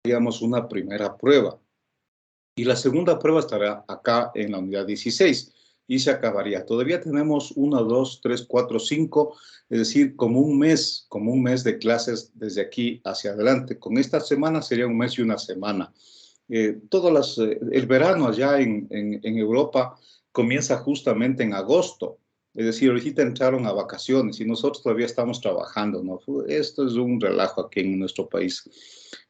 haríamos una primera prueba. Y la segunda prueba estará acá en la unidad 16 y se acabaría. Todavía tenemos 1, 2, 3, 4, 5, es decir, como un mes de clases desde aquí hacia adelante. Con esta semana sería un mes y una semana. El verano allá en Europa comienza justamente en agosto. Es decir, ahorita entraron a vacaciones y nosotros todavía estamos trabajando, ¿no? Esto es un relajo aquí en nuestro país.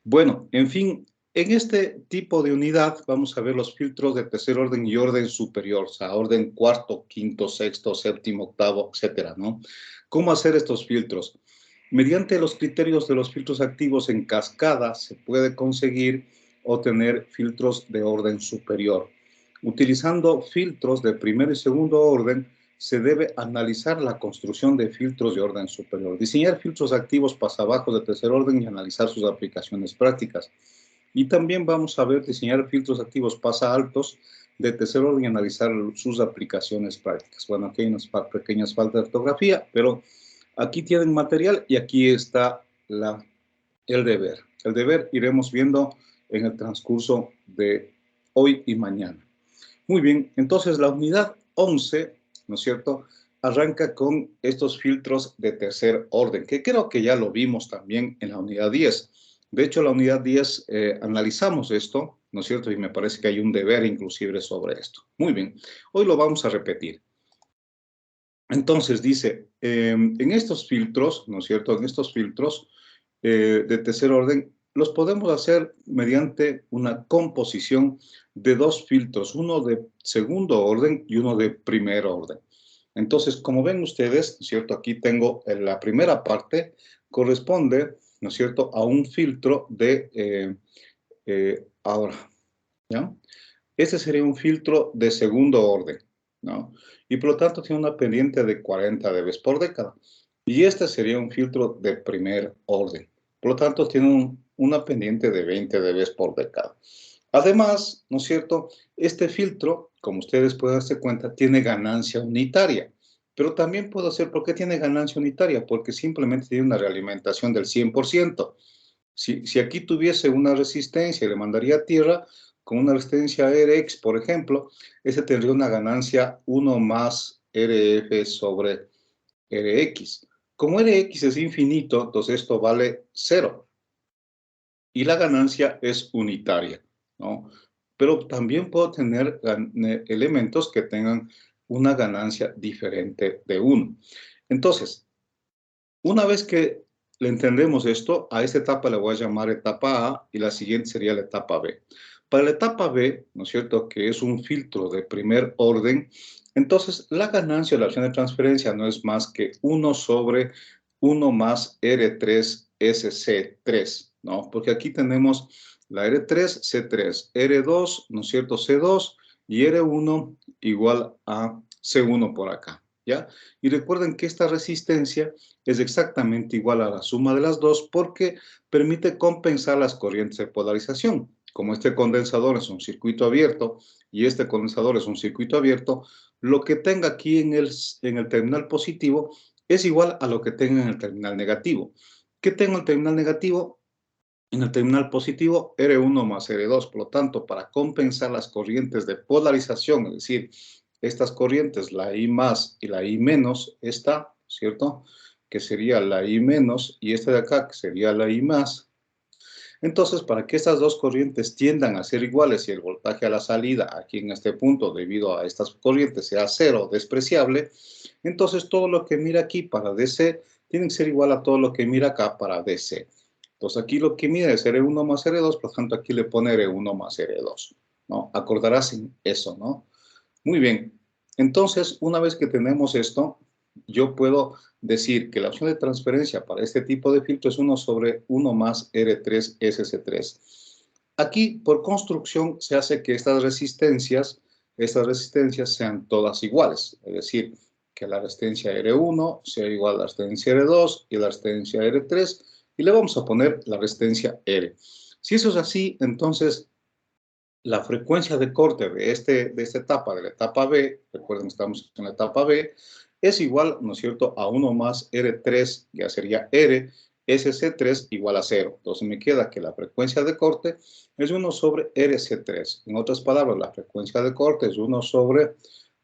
Bueno, en fin, en este tipo de unidad vamos a ver los filtros de tercer orden y orden superior, o sea, orden cuarto, quinto, sexto, séptimo, octavo, etcétera, ¿no? ¿Cómo hacer estos filtros? Mediante los criterios de los filtros activos en cascada se puede conseguir o tener filtros de orden superior. Utilizando filtros de primer y segundo orden, se debe analizar la construcción de filtros de orden superior, diseñar filtros activos pasabajos de tercer orden y analizar sus aplicaciones prácticas. Y también vamos a ver diseñar filtros activos pasa altos de tercer orden y analizar sus aplicaciones prácticas. Bueno, aquí hay unas pequeñas faltas de ortografía, pero aquí tienen material y aquí está el deber. El deber iremos viendo en el transcurso de hoy y mañana. Muy bien, entonces la unidad 11, ¿no es cierto?, arranca con estos filtros de tercer orden, que creo que ya lo vimos también en la unidad 10. De hecho, la unidad 10 analizamos esto, ¿no es cierto?, y me parece que hay un deber inclusive sobre esto. Muy bien, hoy lo vamos a repetir. Entonces dice, en estos filtros, ¿no es cierto?, en estos filtros de tercer orden, los podemos hacer mediante una composición de dos filtros, uno de segundo orden y uno de primer orden. Entonces, como ven ustedes, ¿no es cierto?, aquí tengo la primera parte, corresponde, ¿no es cierto?, a un filtro de, ahora, ¿ya? Este sería un filtro de segundo orden, ¿no? Y por lo tanto tiene una pendiente de 40 dB por década. Y este sería un filtro de primer orden. Por lo tanto, tiene una pendiente de 20 dB por década. Además, ¿no es cierto? Este filtro, como ustedes pueden darse cuenta, tiene ganancia unitaria. Pero también puedo hacer, ¿por qué tiene ganancia unitaria? Porque simplemente tiene una realimentación del 100%. Si aquí tuviese una resistencia y le mandaría a tierra, con una resistencia Rx, por ejemplo, ese tendría una ganancia 1 más Rf sobre Rx. Como Rx es infinito, entonces esto vale 0. Y la ganancia es unitaria, ¿no? Pero también puedo tener elementos que tengan una ganancia diferente de 1. Entonces, una vez que le entendemos esto, a esta etapa le voy a llamar etapa A y la siguiente sería la etapa B. Para la etapa B, ¿no es cierto?, que es un filtro de primer orden, entonces la ganancia de la acción de transferencia no es más que 1 sobre 1 más R3SC3, ¿no? Porque aquí tenemos la R3, C3, R2, ¿no es cierto?, C2 y R1 igual a C1 por acá, ¿ya? Y recuerden que esta resistencia es exactamente igual a la suma de las dos porque permite compensar las corrientes de polarización. Como este condensador es un circuito abierto y este condensador es un circuito abierto, lo que tenga aquí en el terminal positivo es igual a lo que tenga en el terminal negativo. ¿Qué tengo en el terminal negativo? En el terminal positivo, R1 más R2. Por lo tanto, para compensar las corrientes de polarización, es decir, estas corrientes, la I más y la I menos, esta, ¿cierto?, que sería la I menos, y esta de acá, que sería la I más. Entonces, para que estas dos corrientes tiendan a ser iguales y el voltaje a la salida aquí en este punto, debido a estas corrientes, sea cero, despreciable, entonces todo lo que mira aquí para DC tiene que ser igual a todo lo que mira acá para DC. Entonces, aquí lo que mide es R1 más R2, por lo tanto, aquí le pone R1 más R2, ¿no? Acordarás en eso, ¿no? Muy bien. Entonces, una vez que tenemos esto, yo puedo decir que la opción de transferencia para este tipo de filtro es 1 sobre 1 más R3SC3. Aquí, por construcción, se hace que estas resistencias sean todas iguales. Es decir, que la resistencia R1 sea igual a la resistencia R2 y la resistencia R3, y le vamos a poner la resistencia R. Si eso es así, entonces la frecuencia de corte de esta etapa, de la etapa B, recuerden que estamos en la etapa B, es igual, ¿no es cierto?, a 1 más R3, ya sería R, SC3 igual a 0. Entonces me queda que la frecuencia de corte es 1 sobre RC3. En otras palabras, la frecuencia de corte es 1 sobre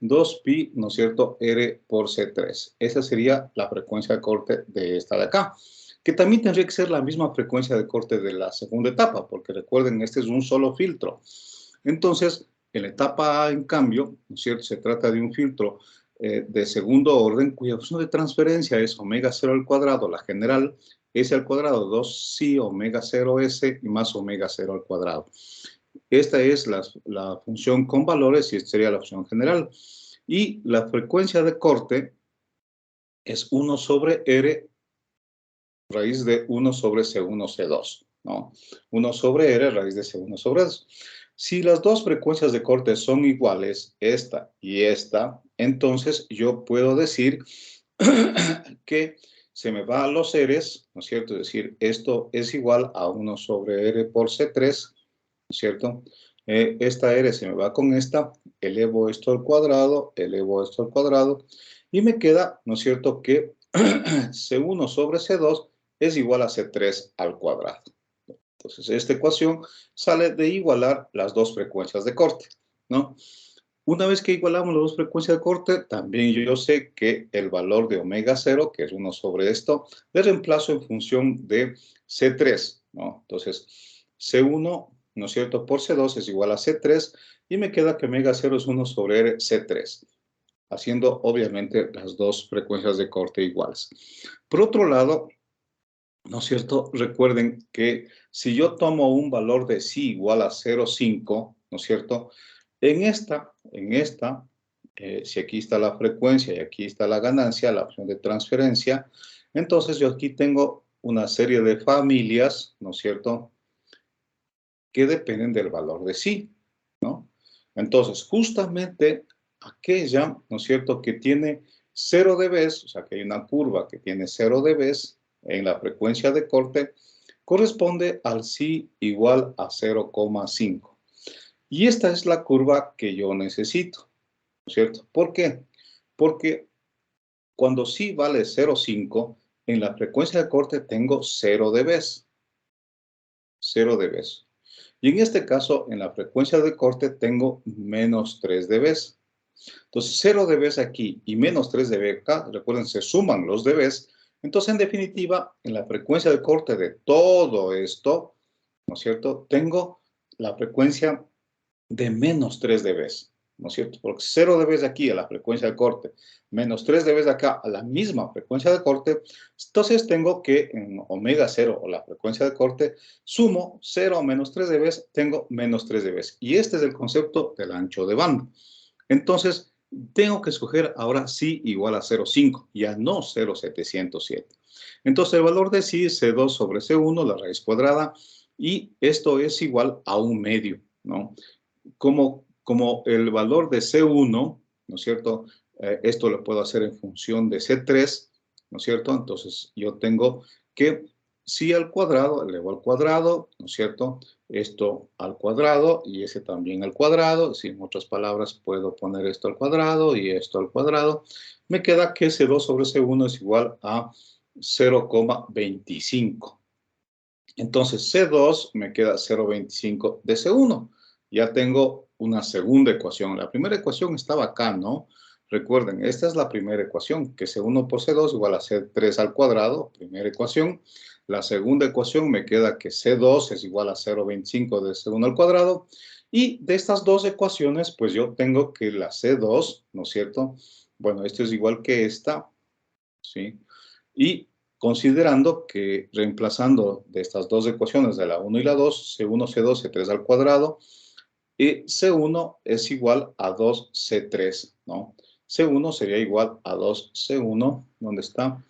2pi, ¿no es cierto?, R por C3. Esa sería la frecuencia de corte de esta de acá, que también tendría que ser la misma frecuencia de corte de la segunda etapa, porque recuerden, este es un solo filtro. Entonces, en la etapa A, en cambio, ¿no es cierto?, se trata de un filtro de segundo orden, cuya función de transferencia es omega 0 al cuadrado, la general, S al cuadrado, 2 omega 0 S y más omega 0 al cuadrado. Esta es la función con valores y esta sería la función general. Y la frecuencia de corte es 1 sobre R raíz de 1 sobre C1, C2, ¿no? 1 sobre R raíz de C1 sobre 2. Si las dos frecuencias de corte son iguales, esta y esta, entonces yo puedo decir que se me va a los R's, ¿no es cierto? Es decir, esto es igual a 1 sobre R por C3, ¿no es cierto? Esta R se me va con esta, elevo esto al cuadrado, y me queda, ¿no es cierto?, que C1 sobre C2 es igual a C3 al cuadrado. Entonces, esta ecuación sale de igualar las dos frecuencias de corte, ¿no? Una vez que igualamos las dos frecuencias de corte, también yo sé que el valor de omega 0, que es 1 sobre esto, le reemplazo en función de C3, ¿no? Entonces, C1, ¿no es cierto?, por C2 es igual a C3, y me queda que omega 0 es 1 sobre R C3, haciendo obviamente las dos frecuencias de corte iguales. Por otro lado, ¿no es cierto? Recuerden que si yo tomo un valor de psi igual a 0,5, ¿no es cierto? En esta, si aquí está la frecuencia y aquí está la ganancia, la opción de transferencia, entonces yo aquí tengo una serie de familias, ¿no es cierto?, que dependen del valor de psi, ¿no? Entonces, justamente aquella, ¿no es cierto?, que tiene 0 dB, o sea, que hay una curva que tiene 0 dB en la frecuencia de corte, corresponde al psi igual a 0,5. Y esta es la curva que yo necesito, ¿no es cierto? ¿Por qué? Porque cuando psi vale 0,5, en la frecuencia de corte tengo 0 dB. 0 dB. Y en este caso, en la frecuencia de corte tengo menos 3 dB. Entonces, 0 dB aquí y menos 3 dB acá, recuerden, se suman los dB. Entonces, en definitiva, en la frecuencia de corte de todo esto, ¿no es cierto?, tengo la frecuencia de menos 3 dB, ¿no es cierto? Porque 0 dB aquí a la frecuencia de corte, menos 3 dB acá a la misma frecuencia de corte, entonces tengo que en omega 0 o la frecuencia de corte, sumo 0 menos 3 dB, tengo menos 3 dB. Y este es el concepto del ancho de banda. Entonces, tengo que escoger ahora psi igual a 0,5, ya no 0,707. Entonces, el valor de psi es C2 sobre C1, la raíz cuadrada, y esto es igual a 1/2, ¿no? Como el valor de C1, ¿no es cierto?, esto lo puedo hacer en función de C3, ¿no es cierto? Entonces, yo tengo que psi al cuadrado, elevo al cuadrado, ¿no es cierto?, esto al cuadrado y ese también al cuadrado. Si en otras palabras puedo poner esto al cuadrado y esto al cuadrado, me queda que C2 sobre C1 es igual a 0,25. Entonces C2 me queda 0,25 de C1. Ya tengo una segunda ecuación. La primera ecuación estaba acá, ¿no? Recuerden, esta es la primera ecuación, que C1 por C2 igual a C3 al cuadrado, primera ecuación. La segunda ecuación me queda que C2 es igual a 0,25 de C1 al cuadrado. Y de estas dos ecuaciones, pues yo tengo que la C2, ¿no es cierto? Bueno, esto es igual que esta, ¿sí? Y considerando que reemplazando de estas dos ecuaciones, de la 1 y la 2, C1, C2, C3 al cuadrado, y C1 es igual a 2C3, ¿no? C1 sería igual a 2C1, ¿dónde está?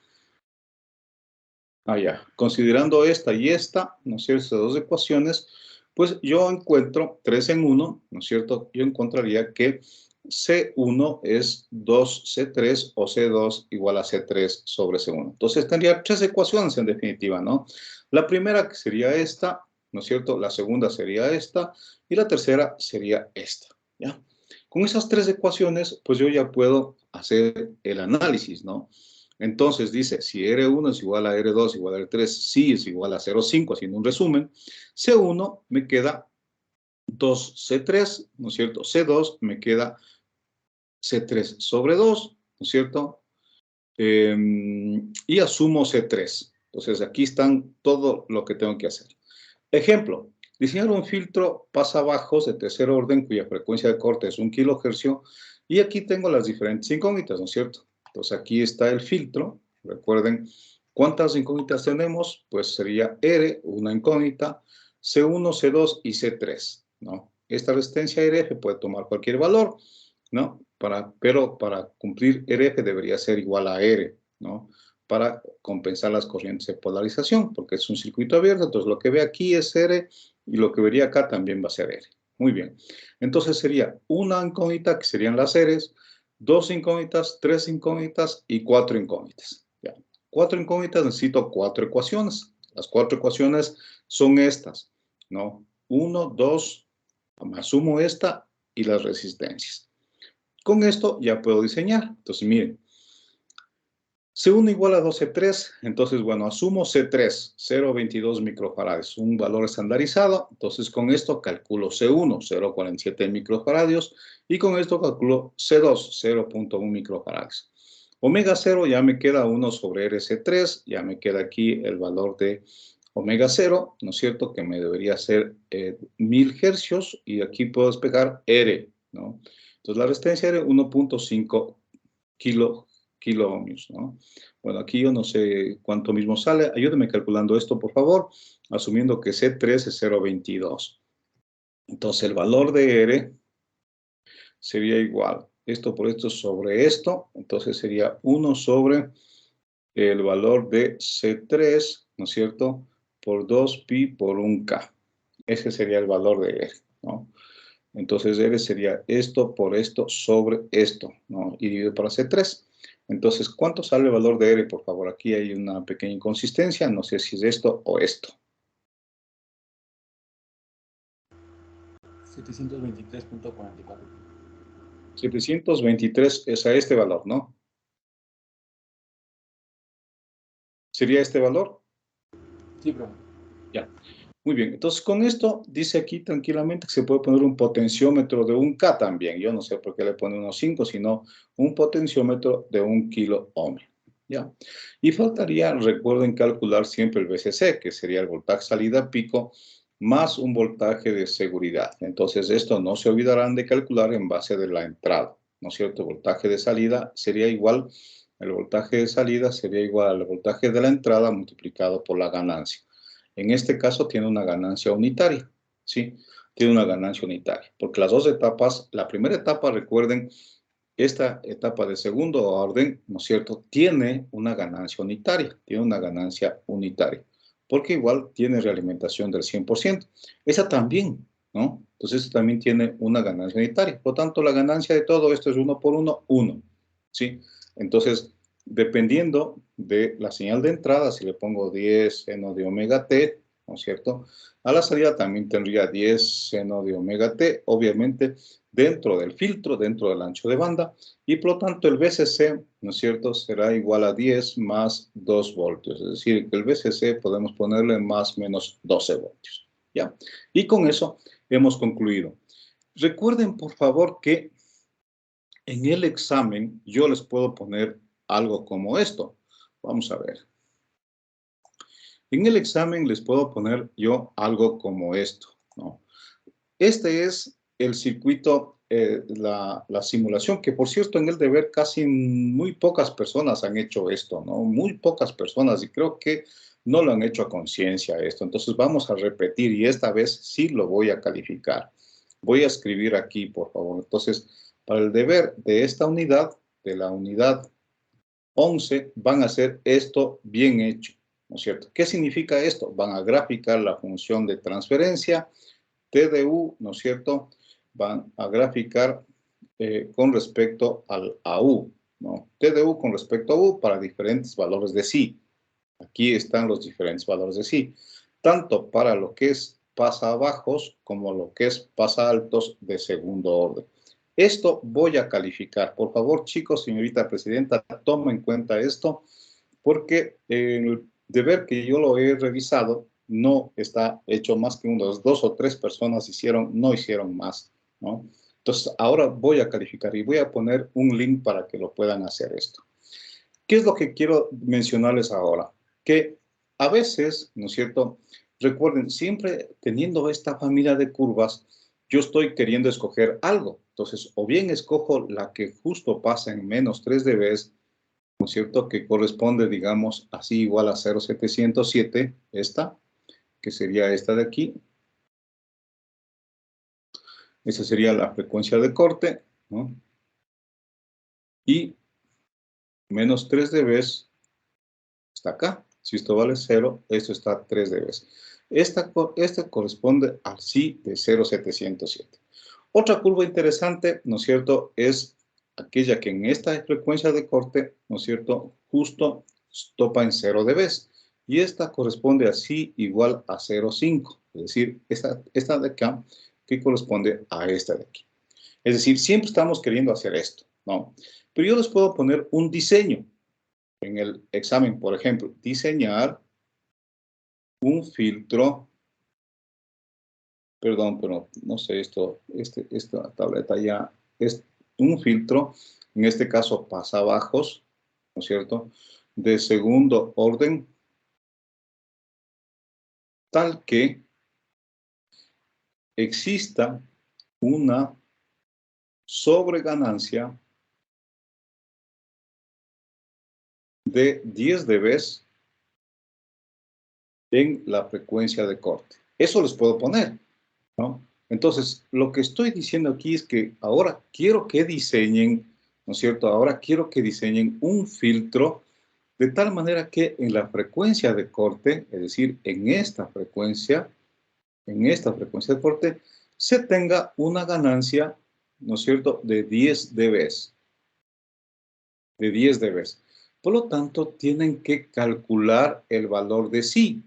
Allá. Considerando esta y esta, ¿no es cierto?, estas dos ecuaciones, pues yo encuentro 3 en 1, ¿no es cierto? Yo encontraría que C1 es 2C3 o C2 igual a C3 sobre C1. Entonces tendría tres ecuaciones en definitiva, ¿no? La primera que sería esta, ¿no es cierto? La segunda sería esta y la tercera sería esta, ¿ya? Con esas tres ecuaciones, pues yo ya puedo hacer el análisis, ¿no? Entonces dice, si R1 es igual a R2 igual a R3, sí es igual a 0,5, haciendo un resumen, C1 me queda 2C3, ¿no es cierto? C2 me queda C3 sobre 2, ¿no es cierto? Y asumo C3. Entonces aquí están todo lo que tengo que hacer. Ejemplo, diseñar un filtro pasabajos de tercer orden cuya frecuencia de corte es 1 kHz y aquí tengo las diferentes incógnitas, ¿no es cierto? Entonces aquí está el filtro. Recuerden, ¿cuántas incógnitas tenemos? Pues sería R, una incógnita, C1, C2 y C3, ¿no? Esta resistencia RF puede tomar cualquier valor, ¿no? Pero para cumplir RF debería ser igual a R, ¿no? Para compensar las corrientes de polarización, porque es un circuito abierto, entonces lo que ve aquí es R y lo que vería acá también va a ser R. Muy bien. Entonces sería una incógnita, que serían las R's, 2 incógnitas, 3 incógnitas y 4 incógnitas. Ya. 4 incógnitas, necesito 4 ecuaciones. Las 4 ecuaciones son estas, ¿no? 1, 2, asumo esta y las resistencias. Con esto ya puedo diseñar. Entonces, miren, C1 igual a 12,3, entonces, bueno, asumo C3, 0,22 microfarads, un valor estandarizado. Entonces, con esto calculo C1, 0,47 microfaradios, y con esto calculo C2, 0,1 microfarads. Omega 0 ya me queda 1 sobre RC3, ya me queda aquí el valor de omega 0, ¿no es cierto? Que me debería ser 1000 hercios, y aquí puedo despejar R, ¿no? Entonces, la resistencia R, 1,5 kilo ohmios, ¿no? Bueno, aquí yo no sé cuánto mismo sale. Ayúdeme calculando esto, por favor, asumiendo que C3 es 0,22. Entonces, el valor de R sería igual. Esto por esto sobre esto. Entonces, sería 1 sobre el valor de C3, ¿no es cierto? Por 2pi por 1K. Ese sería el valor de R, ¿no? Entonces, R sería esto por esto sobre esto, ¿no? Y dividido para C3. Entonces, ¿cuánto sale el valor de R? Por favor, aquí hay una pequeña inconsistencia. No sé si es esto o esto. 723.44. 723 es a este valor, ¿no? ¿Sería este valor? Sí, profe. Ya. Muy bien. Entonces, con esto dice aquí tranquilamente que se puede poner un potenciómetro de 1K también. Yo no sé por qué le pone unos 5, sino un potenciómetro de 1 kilo ohm. ¿Ya? Y faltaría, recuerden, calcular siempre el VCC, que sería el voltaje salida pico, más un voltaje de seguridad. Entonces, esto no se olvidarán de calcular en base de la entrada, ¿no es cierto? El voltaje de salida sería igual, el voltaje de salida sería igual al voltaje de la entrada multiplicado por la ganancia. En este caso tiene una ganancia unitaria, ¿sí? Tiene una ganancia unitaria, porque las dos etapas, la primera etapa, recuerden, esta etapa de segundo orden, ¿no es cierto?, tiene una ganancia unitaria, porque igual tiene realimentación del 100%. Esa también, ¿no? Entonces, también tiene una ganancia unitaria. Por lo tanto, la ganancia de todo esto es 1 por 1, 1, ¿sí? Entonces, dependiendo de la señal de entrada, si le pongo 10 seno de omega t, ¿no es cierto?, a la salida también tendría 10 seno de omega t, obviamente, dentro del filtro, dentro del ancho de banda, y por lo tanto el VCC, ¿no es cierto?, será igual a 10 más 2 voltios, es decir, que el VCC podemos ponerle más o menos 12 voltios, ¿ya? Y con eso hemos concluido. Recuerden, por favor, que en el examen yo les puedo poner algo como esto. Vamos a ver. En el examen les puedo poner yo algo como esto, ¿no? Este es el circuito, la simulación, que por cierto en el deber casi muy pocas personas han hecho esto, ¿no? Muy pocas personas, y creo que no lo han hecho a conciencia esto. Entonces vamos a repetir y esta vez sí lo voy a calificar. Voy a escribir aquí, por favor. Entonces, para el deber de esta unidad, de la unidad 11, van a hacer esto bien hecho, ¿no es cierto? ¿Qué significa esto? Van a graficar la función de transferencia, TDU, ¿no es cierto? Van a graficar con respecto al AU, ¿no? TDU con respecto a U para diferentes valores de sí. Aquí están los diferentes valores de sí, tanto para lo que es pasa bajos como lo que es pasa altos de segundo orden. Esto voy a calificar. Por favor, chicos, señorita presidenta, toma en cuenta esto, porque el deber que yo lo he revisado no está hecho más que unos 2 o 3 personas no hicieron más, ¿no? Entonces, ahora voy a calificar y voy a poner un link para que lo puedan hacer esto. ¿Qué es lo que quiero mencionarles ahora? Que a veces, ¿no es cierto? Recuerden, siempre teniendo esta familia de curvas, yo estoy queriendo escoger algo. Entonces, o bien escojo la que justo pasa en menos 3 dB, ¿no es cierto? Que corresponde, digamos, así igual a 0,707, esta, que sería esta de aquí. Esa sería la frecuencia de corte, ¿no? Y menos 3 dB está acá. Si esto vale 0, esto está a 3 dB. Esta corresponde al sí de 0,707. Otra curva interesante, ¿no es cierto?, es aquella que en esta frecuencia de corte, ¿no es cierto?, justo topa en 0 dB. Y esta corresponde a sí igual a 0,5. Es decir, esta de acá que corresponde a esta de aquí. Es decir, siempre estamos queriendo hacer esto, ¿no? Pero yo les puedo poner un diseño. En el examen, por ejemplo, diseñar un filtro, perdón, pero no sé, esta tableta ya es un filtro, en este caso pasabajos, ¿no es cierto?, de segundo orden, tal que exista una sobreganancia de 10 dB en la frecuencia de corte. Eso les puedo poner, ¿no? Entonces, lo que estoy diciendo aquí es que ahora quiero que diseñen, ¿no es cierto? Ahora quiero que diseñen un filtro de tal manera que en la frecuencia de corte, es decir, en esta frecuencia de corte, se tenga una ganancia, ¿no es cierto?, de 10 dB. De 10 dB. Por lo tanto, tienen que calcular el valor de sí.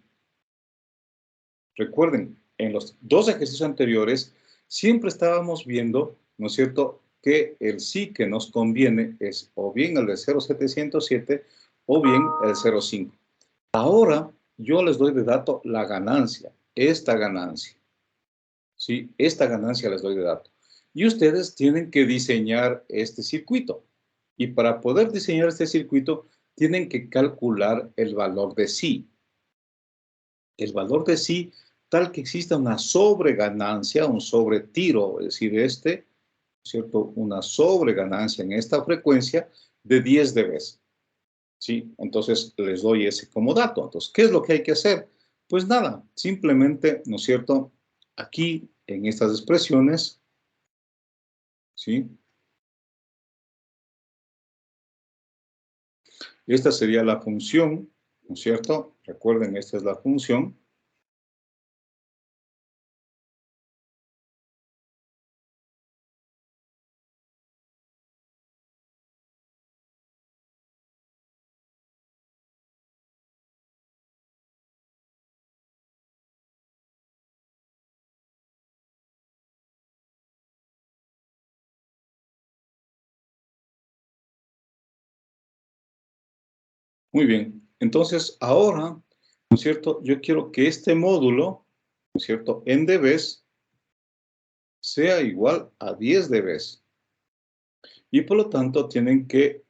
Recuerden, en los dos ejercicios anteriores, siempre estábamos viendo, ¿no es cierto?, que el sí que nos conviene es o bien el de 0,707 o bien el 0,5. Ahora, yo les doy de dato la ganancia, esta ganancia. ¿Sí? Esta ganancia les doy de dato. Y ustedes tienen que diseñar este circuito. Y para poder diseñar este circuito, tienen que calcular el valor de sí. El valor de sí, tal que exista una sobreganancia, un sobretiro, es decir, ¿cierto?, una sobreganancia en esta frecuencia de 10 dB. ¿Sí? Entonces, les doy ese como dato. Entonces, ¿qué es lo que hay que hacer? Pues nada, simplemente, ¿no es cierto?, aquí, en estas expresiones, ¿sí?, esta sería la función, ¿no es cierto? Recuerden, esta es la función. Muy bien. Entonces, ahora, ¿no es cierto?, yo quiero que este módulo, ¿no es cierto?, en dB sea igual a 10 dB. Y por lo tanto, tienen que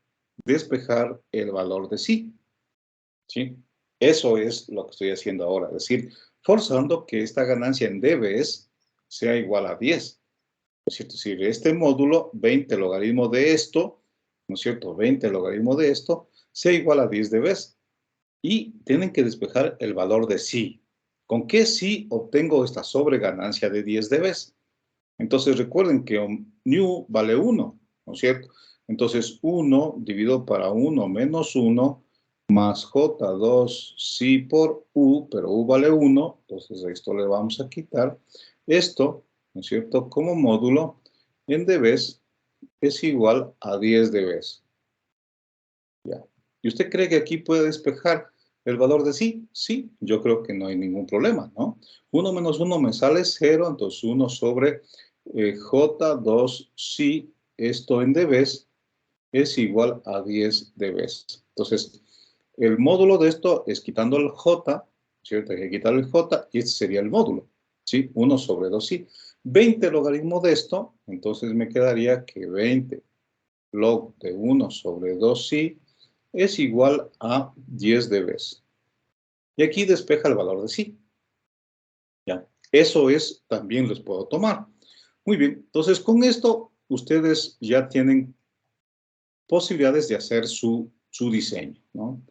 despejar el valor de sí. ¿Sí? Eso es lo que estoy haciendo ahora. Es decir, forzando que esta ganancia en dB sea igual a 10. ¿No es cierto? Es decir, este módulo, 20 logaritmo de esto, ¿no es cierto?, 20 logaritmo de esto, sea igual a 10 dB. Y tienen que despejar el valor de sí. ¿Con qué sí obtengo esta sobreganancia de 10 dB? Entonces recuerden que nu vale 1, ¿no es cierto? Entonces 1 dividido para 1 menos 1 más J2 sí por U, pero U vale 1, entonces a esto le vamos a quitar. Esto, ¿no es cierto?, como módulo en dB es igual a 10 dB. Ya. ¿Y usted cree que aquí puede despejar el valor de sí? Sí, yo creo que no hay ningún problema, ¿no? 1 menos 1 me sale 0, entonces 1 sobre J2 si esto en dBs es igual a 10 dBs. Entonces, el módulo de esto es quitando el J, ¿cierto? Hay que quitar el J y este sería el módulo, ¿sí? 1 sobre 2 si. 20 logaritmo de esto, entonces me quedaría que 20 log de 1 sobre 2 si es igual a 10 dBs. Y aquí despeja el valor de si. ¿Ya? Eso es, también les puedo tomar. Muy bien, entonces con esto ustedes ya tienen posibilidades de hacer su diseño, ¿no?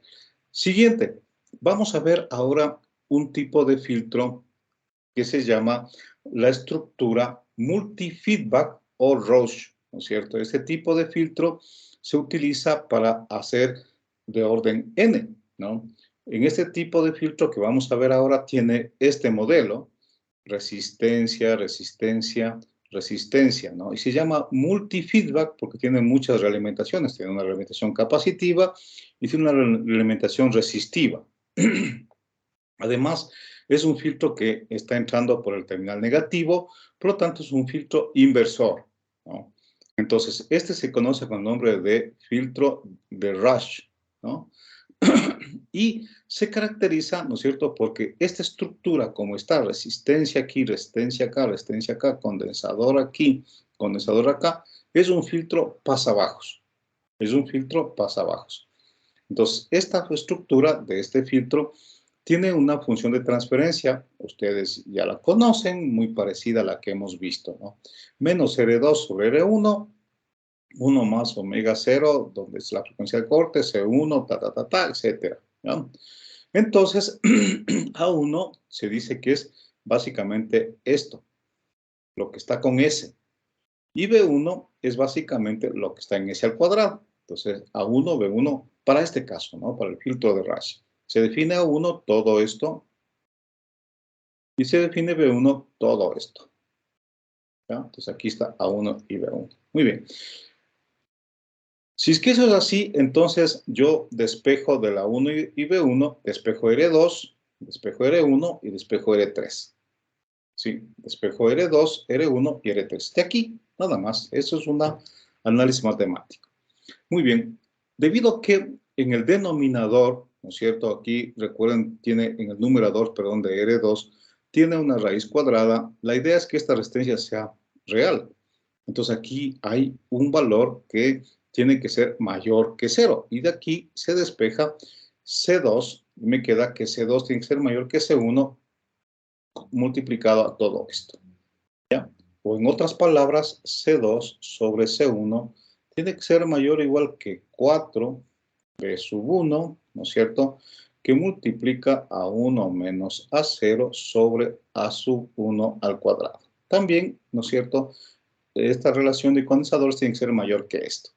Siguiente, vamos a ver ahora un tipo de filtro que se llama la estructura multifeedback o Roche, ¿no es cierto? Este tipo de filtro se utiliza para hacer de orden N, ¿no? En este tipo de filtro que vamos a ver ahora tiene este modelo, resistencia, resistencia, resistencia, ¿no? Y se llama multifeedback porque tiene muchas realimentaciones. Tiene una realimentación capacitiva y tiene una realimentación resistiva. Además, es un filtro que está entrando por el terminal negativo, por lo tanto es un filtro inversor, ¿no? Entonces, este se conoce con el nombre de filtro de Rush, ¿no? Y se caracteriza, ¿no es cierto?, porque esta estructura, como está resistencia aquí, resistencia acá, condensador aquí, condensador acá, es un filtro pasabajos. Es un filtro pasabajos. Entonces, esta estructura de este filtro tiene una función de transferencia, ustedes ya la conocen, muy parecida a la que hemos visto, ¿no? Menos R2 sobre R1, 1 más omega 0, donde es la frecuencia de corte, C1, etcétera, ¿no? Entonces, A1 se dice que es básicamente esto, lo que está con S. Y B1 es básicamente lo que está en S al cuadrado. Entonces, A1, B1, para este caso, ¿no? Para el filtro de Rasch. Se define A1 todo esto y se define B1 todo esto. ¿Ya? Entonces, aquí está A1 y B1. Muy bien. Si es que eso es así, entonces yo despejo de la 1 y B1, despejo R2, despejo R1 y despejo R3. Sí, despejo R2, R1 y R3. De aquí, nada más. Eso es un análisis matemático. Muy bien. Debido a que en el denominador, ¿no es cierto? Aquí, recuerden, tiene en el numerador, perdón, de R2, tiene una raíz cuadrada. La idea es que esta resistencia sea real. Entonces aquí hay un valor que tiene que ser mayor que 0. Y de aquí se despeja C2. Me queda que C2 tiene que ser mayor que C1 multiplicado a todo esto. ¿Ya? O en otras palabras, C2 sobre C1 tiene que ser mayor o igual que 4 B sub 1, ¿no es cierto? Que multiplica a 1 menos a 0 sobre a sub 1 al cuadrado. También, ¿no es cierto? Esta relación de condensadores tiene que ser mayor que esto.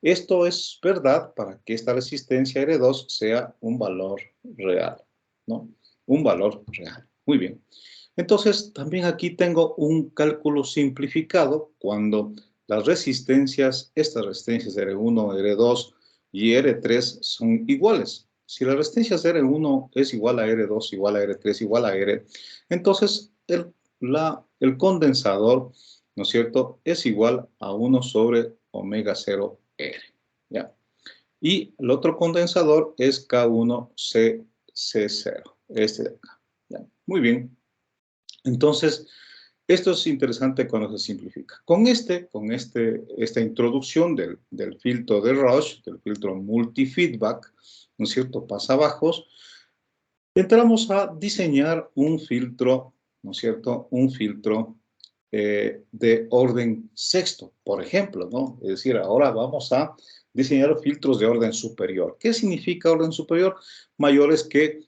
Esto es verdad para que esta resistencia R2 sea un valor real, ¿no? Un valor real. Muy bien. Entonces, también aquí tengo un cálculo simplificado cuando las resistencias, estas resistencias R1, R2 y R3 son iguales. Si las resistencias R1 es igual a R2, igual a R3, igual a R, entonces el condensador, ¿no es cierto?, es igual a 1 sobre omega 0 R. ¿Ya? Y el otro condensador es K1CC0, este de acá. ¿Ya? Muy bien. Entonces, esto es interesante cuando se simplifica. Con esta introducción del filtro de Roche, del filtro multifeedback, ¿no es cierto?, pasabajos, entramos a diseñar un filtro, ¿no es cierto?, un filtro de orden sexto, por ejemplo, ¿no? Es decir, ahora vamos a diseñar filtros de orden superior. ¿Qué significa orden superior? Mayores que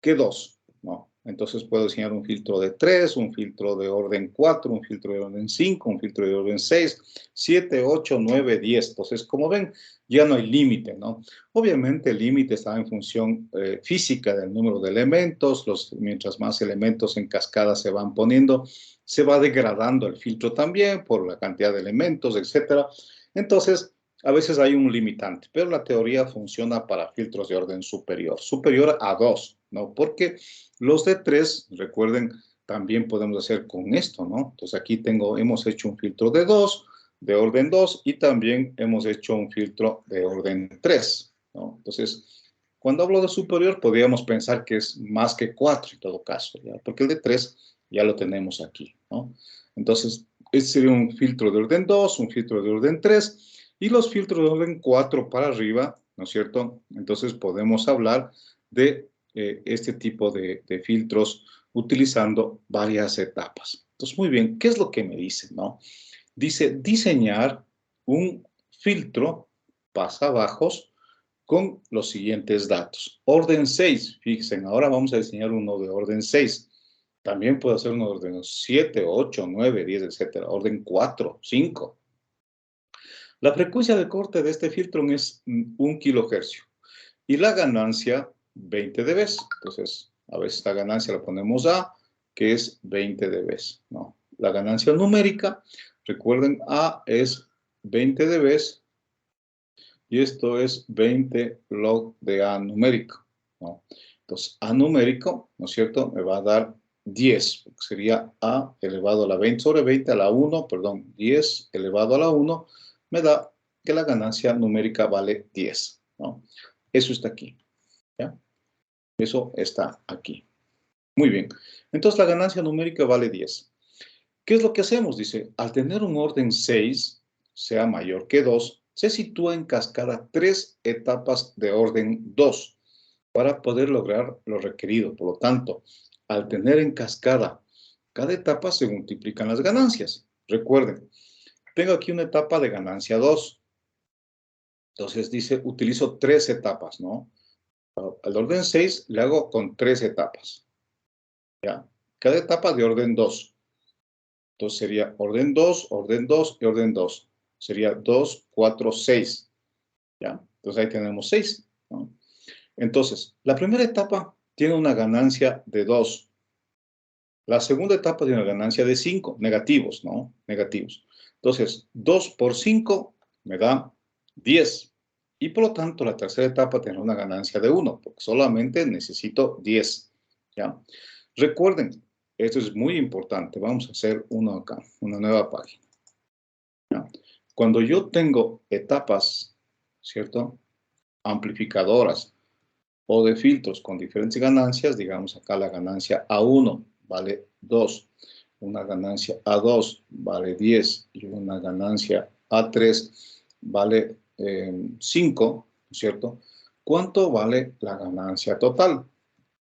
2, ¿no? Entonces puedo diseñar un filtro de 3, un filtro de orden 4, un filtro de orden 5, un filtro de orden 6, 7, 8, 9, 10. Entonces, como ven, ya no hay límite, ¿no? Obviamente el límite está en función física del número de elementos. Mientras más elementos en cascada se van poniendo, se va degradando el filtro también por la cantidad de elementos, etcétera. Entonces, a veces hay un limitante, pero la teoría funciona para filtros de orden superior, superior a 2, ¿no? Porque los de 3, recuerden, también podemos hacer con esto, ¿no? Entonces aquí hemos hecho un filtro de 2, de orden 2, y también hemos hecho un filtro de orden 3, ¿no? Entonces, cuando hablo de superior, podríamos pensar que es más que 4 en todo caso, ¿ya? Porque el de 3 ya lo tenemos aquí, ¿no? Entonces, este sería un filtro de orden 2, un filtro de orden 3, y los filtros de orden 4 para arriba, ¿no es cierto? Entonces, podemos hablar de este tipo de filtros utilizando varias etapas. Entonces, muy bien, ¿qué es lo que me dice, no? Dice diseñar un filtro pasabajos con los siguientes datos. Orden 6, fíjense, ahora vamos a diseñar uno de orden 6. También puede ser uno de orden 7, 8, 9, 10, etcétera. Orden 4, 5. La frecuencia de corte de este filtro es 1 kilohercio. Y la ganancia, 20 dB. Entonces, a veces esta ganancia la ponemos A, que es 20 dB, ¿no? La ganancia numérica, recuerden, A es 20 dB y esto es 20 log de A numérico, ¿no? Entonces, A numérico, ¿no es cierto?, me va a dar 10, porque sería A elevado a la 20 sobre 20 a la 1, perdón, 10 elevado a la 1, me da que la ganancia numérica vale 10, ¿no? Eso está aquí, ¿ya? Eso está aquí. Muy bien. Entonces, la ganancia numérica vale 10. ¿Qué es lo que hacemos? Dice, al tener un orden 6, sea mayor que 2, se sitúa en cascada 3 etapas de orden 2 para poder lograr lo requerido. Por lo tanto, al tener en cascada cada etapa se multiplican las ganancias. Recuerden, tengo aquí una etapa de ganancia 2. Entonces dice, utilizo 3 etapas, ¿no? Al orden 6 le hago con 3 etapas. ¿Ya? Cada etapa de orden 2. Entonces sería orden 2 y orden 2. Sería 2, 4, 6. ¿Ya? Entonces ahí tenemos 6, ¿no? Entonces, la primera etapa tiene una ganancia de 2. La segunda etapa tiene una ganancia de 5, negativos, ¿no? Negativos. Entonces, 2 por 5 me da 10. Y por lo tanto, la tercera etapa tiene una ganancia de 1, porque solamente necesito 10. ¿Ya? Recuerden, esto es muy importante. Vamos a hacer uno acá, una nueva página. ¿Ya? Cuando yo tengo etapas, ¿cierto?, amplificadoras o de filtros con diferentes ganancias, digamos acá la ganancia A1 vale 2, una ganancia A2 vale 10 y una ganancia A3 vale 5, ¿cierto? ¿Cuánto vale la ganancia total?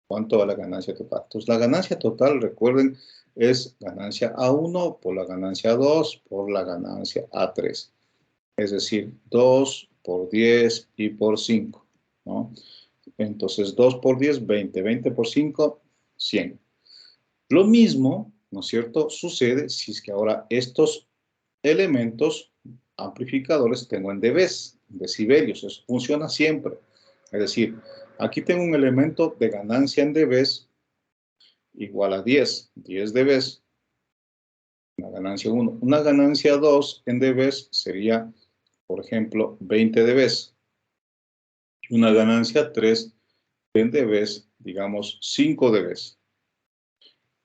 ¿Cuánto vale la ganancia total? Entonces, la ganancia total, recuerden, es ganancia A1 por la ganancia A2 por la ganancia A3. Es decir, 2 por 10 y por 5, ¿no? Entonces, 2 por 10, 20. 20 por 5, 100. Lo mismo, ¿no es cierto?, sucede si es que ahora estos elementos amplificadores tengo en dBs, decibelios. Eso funciona siempre. Es decir, aquí tengo un elemento de ganancia en dBs igual a 10. 10 dBs. Una ganancia 1. Una ganancia 2 en dBs sería, por ejemplo, 20 dBs. Una ganancia 3 en dBs, digamos 5 dBs.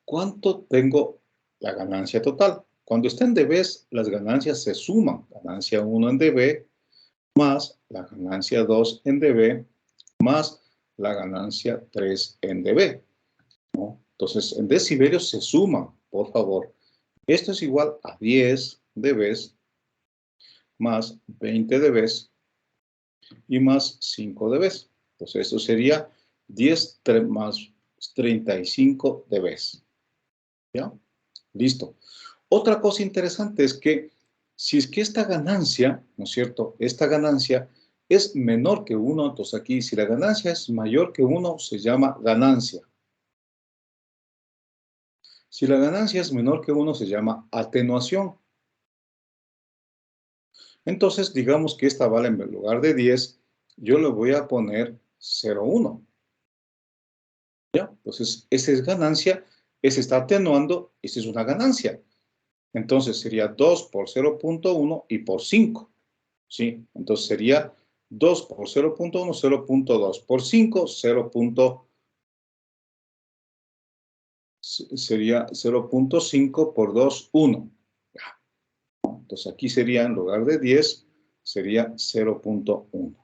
¿Cuánto tengo la ganancia total? Cuando está en dBs, las ganancias se suman. Ganancia 1 en dB más la ganancia 2 en dB más la ganancia 3 en dB, ¿no? Entonces, en decibelios se suman, por favor. Esto es igual a 10 dBs más 20 dBs y más 5 dBs. Entonces, esto sería 10 más 35 dBs. ¿Ya? Listo. Otra cosa interesante es que si es que esta ganancia, ¿no es cierto?, esta ganancia es menor que 1, entonces aquí si la ganancia es mayor que 1, se llama ganancia. Si la ganancia es menor que 1, se llama atenuación. Entonces, digamos que esta vale en lugar de 10, yo le voy a poner 0,1. ¿Ya? Entonces, esa es ganancia, esa está atenuando, esa es una ganancia. Entonces sería 2 por 0.1 y por 5. ¿Sí? Entonces sería 2 por 0.1, 0.2. Por 5, sería 0.5 por 2, 1. Entonces aquí sería, en lugar de 10, sería 0.1.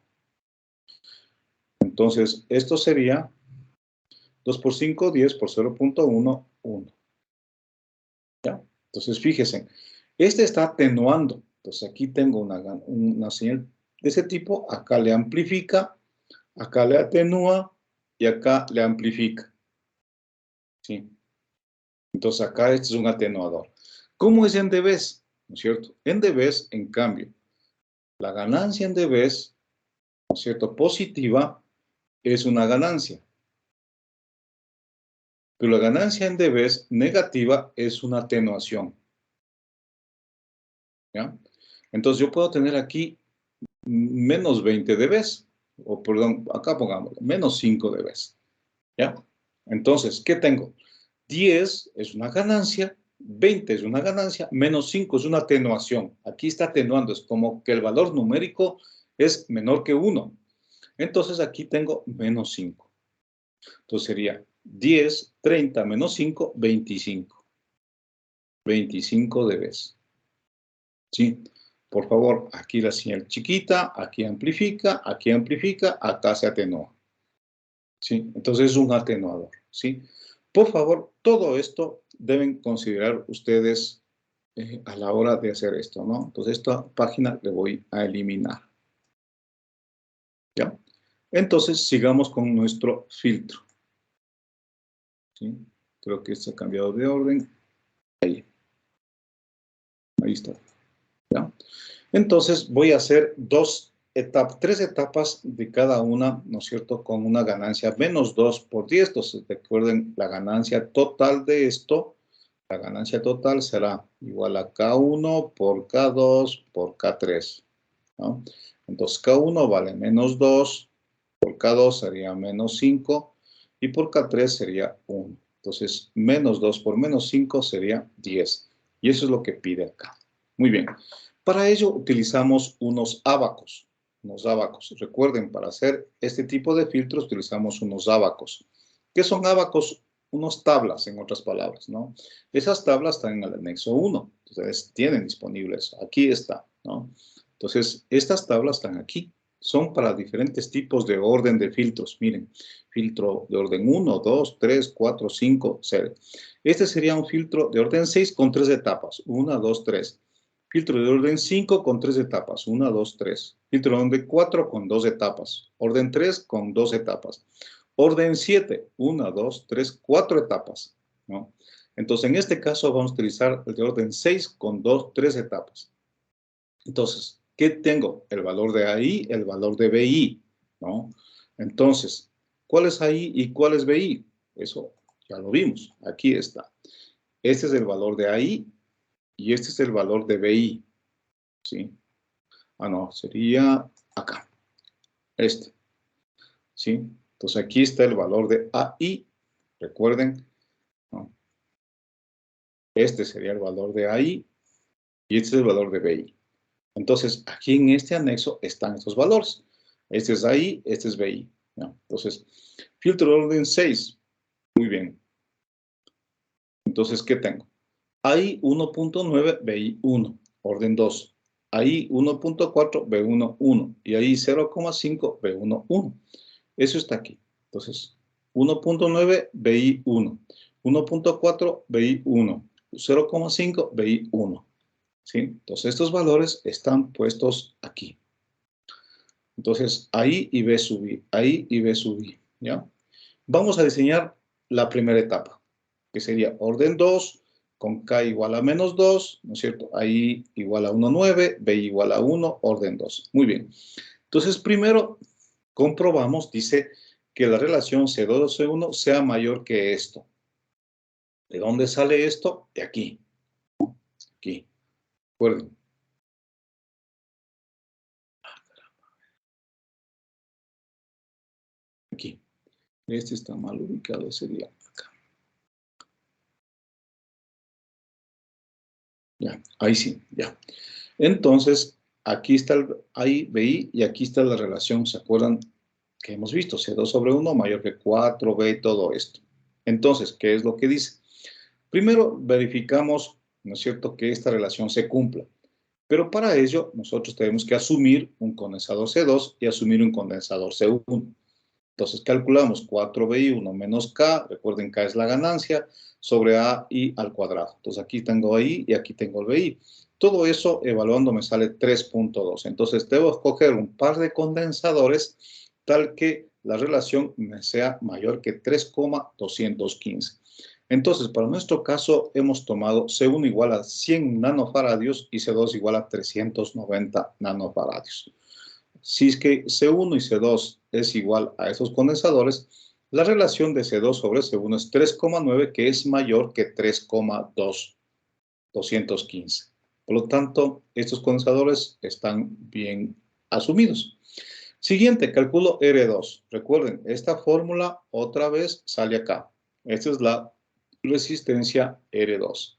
Entonces, esto sería 2 por 5, 10 por 0.1, 1. ¿Ya? Entonces, fíjense, este está atenuando. Entonces, aquí tengo una señal de ese tipo. Acá le amplifica, acá le atenúa y acá le amplifica. ¿Sí? Entonces, acá este es un atenuador. ¿Cómo es en dBs? ¿No es cierto? En dBs, en cambio, la ganancia en dBs, ¿no es cierto?, positiva, es una ganancia. Pero la ganancia en dBs negativa es una atenuación. ¿Ya? Entonces yo puedo tener aquí menos 20 dBs, o perdón, acá pongámoslo, menos 5 dBs. ¿Ya? Entonces, ¿qué tengo? 10 es una ganancia, 20 es una ganancia, menos 5 es una atenuación. Aquí está atenuando, es como que el valor numérico es menor que 1. Entonces aquí tengo menos 5. Entonces sería 10, 30 menos 5, 25. 25 dBs. ¿Sí? Por favor, aquí la señal chiquita, aquí amplifica, acá se atenúa. ¿Sí? Entonces es un atenuador. ¿Sí? Por favor, todo esto deben considerar ustedes a la hora de hacer esto, ¿no? Entonces esta página le voy a eliminar. ¿Ya? Entonces sigamos con nuestro filtro. ¿Sí? Creo que se ha cambiado de orden. Ahí está. ¿Ya? Entonces voy a hacer tres etapas de cada una, ¿no es cierto?, con una ganancia menos 2 por 10. Entonces recuerden, la ganancia total de esto, la ganancia total será igual a K1 por K2 por K3, ¿no? Entonces K1 vale menos 2, por K2 sería menos 5 y por K3 sería 1. Entonces menos 2 por menos 5 sería 10. Y eso es lo que pide acá. Muy bien. Para ello utilizamos unos ábacos. Recuerden, para hacer este tipo de filtros utilizamos unos ábacos. ¿Qué son ábacos? Unas tablas, en otras palabras, ¿no? Esas tablas están en el anexo 1. Ustedes tienen disponibles. Aquí está, ¿no? Entonces, estas tablas están aquí. Son para diferentes tipos de orden de filtros. Miren, filtro de orden 1, 2, 3, 4, 5, 6. Este sería un filtro de orden 6 con 3 etapas. 1, 2, 3. Filtro de orden 5 con 3 etapas. 1, 2, 3. Filtro de orden 4 con 2 etapas. Orden 3 con 2 etapas. Orden 7, 1, 2, 3, 4 etapas, ¿no? Entonces, en este caso vamos a utilizar el de orden 6 con 3 etapas. Entonces, ¿qué tengo? El valor de AI, el valor de BI, ¿no? Entonces, ¿cuál es AI y cuál es BI? Eso ya lo vimos. Aquí está. Este es el valor de AI y este es el valor de BI, ¿sí? Ah, no, sería acá. Este, ¿sí? Entonces, aquí está el valor de AI. Recuerden, ¿no? Este sería el valor de AI y este es el valor de BI. Entonces, aquí en este anexo están estos valores. Este es AI, este es BI, ¿no? Entonces, filtro de orden 6. Muy bien. Entonces, ¿qué tengo? AI 1.9, BI 1, orden 2. AI 1.4, B1, 1. Y ahí 0,5, B1, 1. Eso está aquí. Entonces, 1.9, BI 1. 1.4, BI 1. 0,5, BI 1. ¿Sí? Entonces, estos valores están puestos aquí. Entonces, ahí y B sub I, ahí y B sub I, ¿ya? Vamos a diseñar la primera etapa, que sería orden 2, con K igual a menos 2, ¿no es cierto? Ahí igual a 1,9, B igual a 1, orden 2. Muy bien. Entonces, primero comprobamos, dice, que la relación C2, C1 sea mayor que esto. ¿De dónde sale esto? De aquí. Aquí. Recuerden. Aquí. Este está mal ubicado, sería acá. Ya, ahí sí, ya. Entonces, aquí está el ahí, BI, y aquí está la relación, ¿se acuerdan? Que hemos visto, C2 sobre 1 mayor que 4, B, todo esto. Entonces, ¿qué es lo que dice? Primero verificamos, ¿no es cierto?, que esta relación se cumpla. Pero para ello, nosotros tenemos que asumir un condensador C2 y asumir un condensador C1. Entonces, calculamos 4BI1 menos K, recuerden K es la ganancia, sobre AI al cuadrado. Entonces, aquí tengo AI y aquí tengo el BI. Todo eso, evaluando, me sale 3.2. Entonces, debo escoger un par de condensadores tal que la relación me sea mayor que 3,215. Entonces, para nuestro caso, hemos tomado C1 igual a 100 nanofaradios y C2 igual a 390 nanofaradios. Si es que C1 y C2 es igual a esos condensadores, la relación de C2 sobre C1 es 3,9, que es mayor que 3,215. Por lo tanto, estos condensadores están bien asumidos. Siguiente, calculo R2. Recuerden, esta fórmula otra vez sale acá. Esta es la resistencia R2,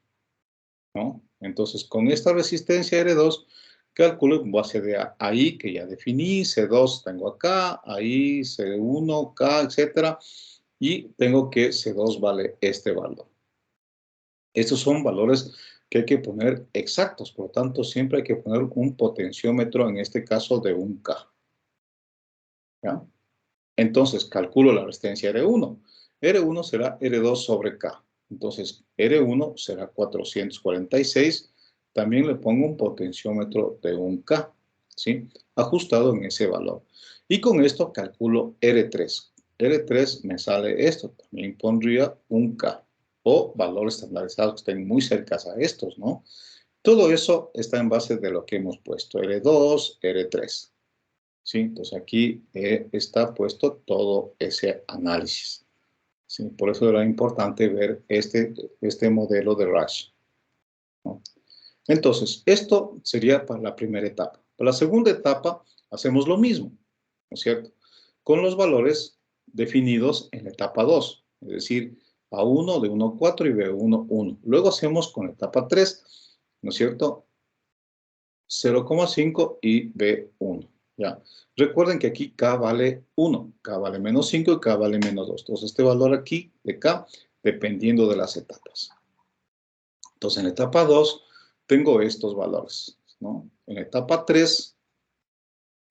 ¿no? Entonces, con esta resistencia R2, calculo en base de ahí que ya definí, C2 tengo acá, ahí C1, K, etcétera, y tengo que C2 vale este valor. Estos son valores que hay que poner exactos, por lo tanto, siempre hay que poner un potenciómetro, en este caso de 1K. ¿Ya? Entonces, calculo la resistencia R1. R1 será R2 sobre K. Entonces, R1 será 446. También le pongo un potenciómetro de 1K, ¿sí? Ajustado en ese valor. Y con esto calculo R3. R3 me sale esto. También pondría 1K. O valores estandarizados que estén muy cercanos a estos, ¿no? Todo eso está en base de lo que hemos puesto. R2, R3. ¿Sí? Entonces aquí está puesto todo ese análisis. ¿Sí? Por eso era importante ver este modelo de Rasch, ¿no? Entonces, esto sería para la primera etapa. Para la segunda etapa, hacemos lo mismo, ¿no es cierto? Con los valores definidos en la etapa 2, es decir, A1 de 1 a 4 y B1, 1. Luego hacemos con la etapa 3, ¿no es cierto? 0,5 y B1. ¿Ya? Recuerden que aquí K vale 1, K vale menos 5 y K vale menos 2. Entonces, este valor aquí de K, dependiendo de las etapas. Entonces, en la etapa 2, tengo estos valores, ¿no? En la etapa 3,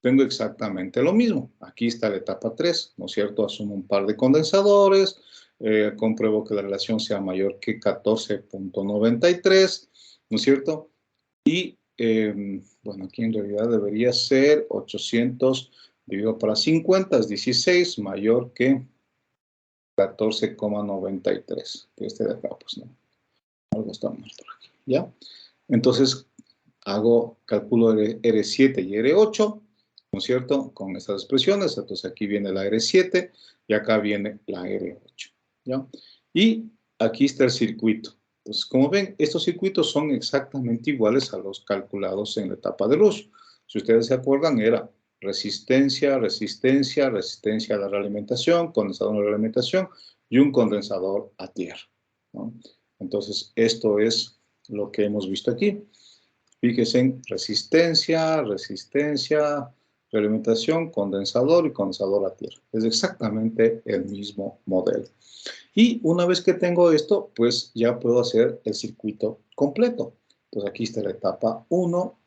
tengo exactamente lo mismo. Aquí está la etapa 3, ¿no es cierto? Asumo un par de condensadores, compruebo que la relación sea mayor que 14.93, ¿no es cierto? Y, bueno, aquí en realidad debería ser 800 dividido para 50, es 16, mayor que 14,93. Que este de acá, pues no, algo está mal por aquí, ¿ya? Entonces, calculo R7 y R8, ¿no es cierto? Con estas expresiones, entonces aquí viene la R7 y acá viene la R8, ¿ya? Y aquí está el circuito. Entonces, como ven, estos circuitos son exactamente iguales a los calculados en la etapa de luz. Si ustedes se acuerdan, era resistencia, resistencia, resistencia a la realimentación, condensador a la realimentación y un condensador a tierra, ¿no? Entonces, esto es lo que hemos visto aquí. Fíjense en resistencia, resistencia, realimentación, condensador y condensador a tierra. Es exactamente el mismo modelo. Y una vez que tengo esto, pues ya puedo hacer el circuito completo. Entonces aquí está la etapa 1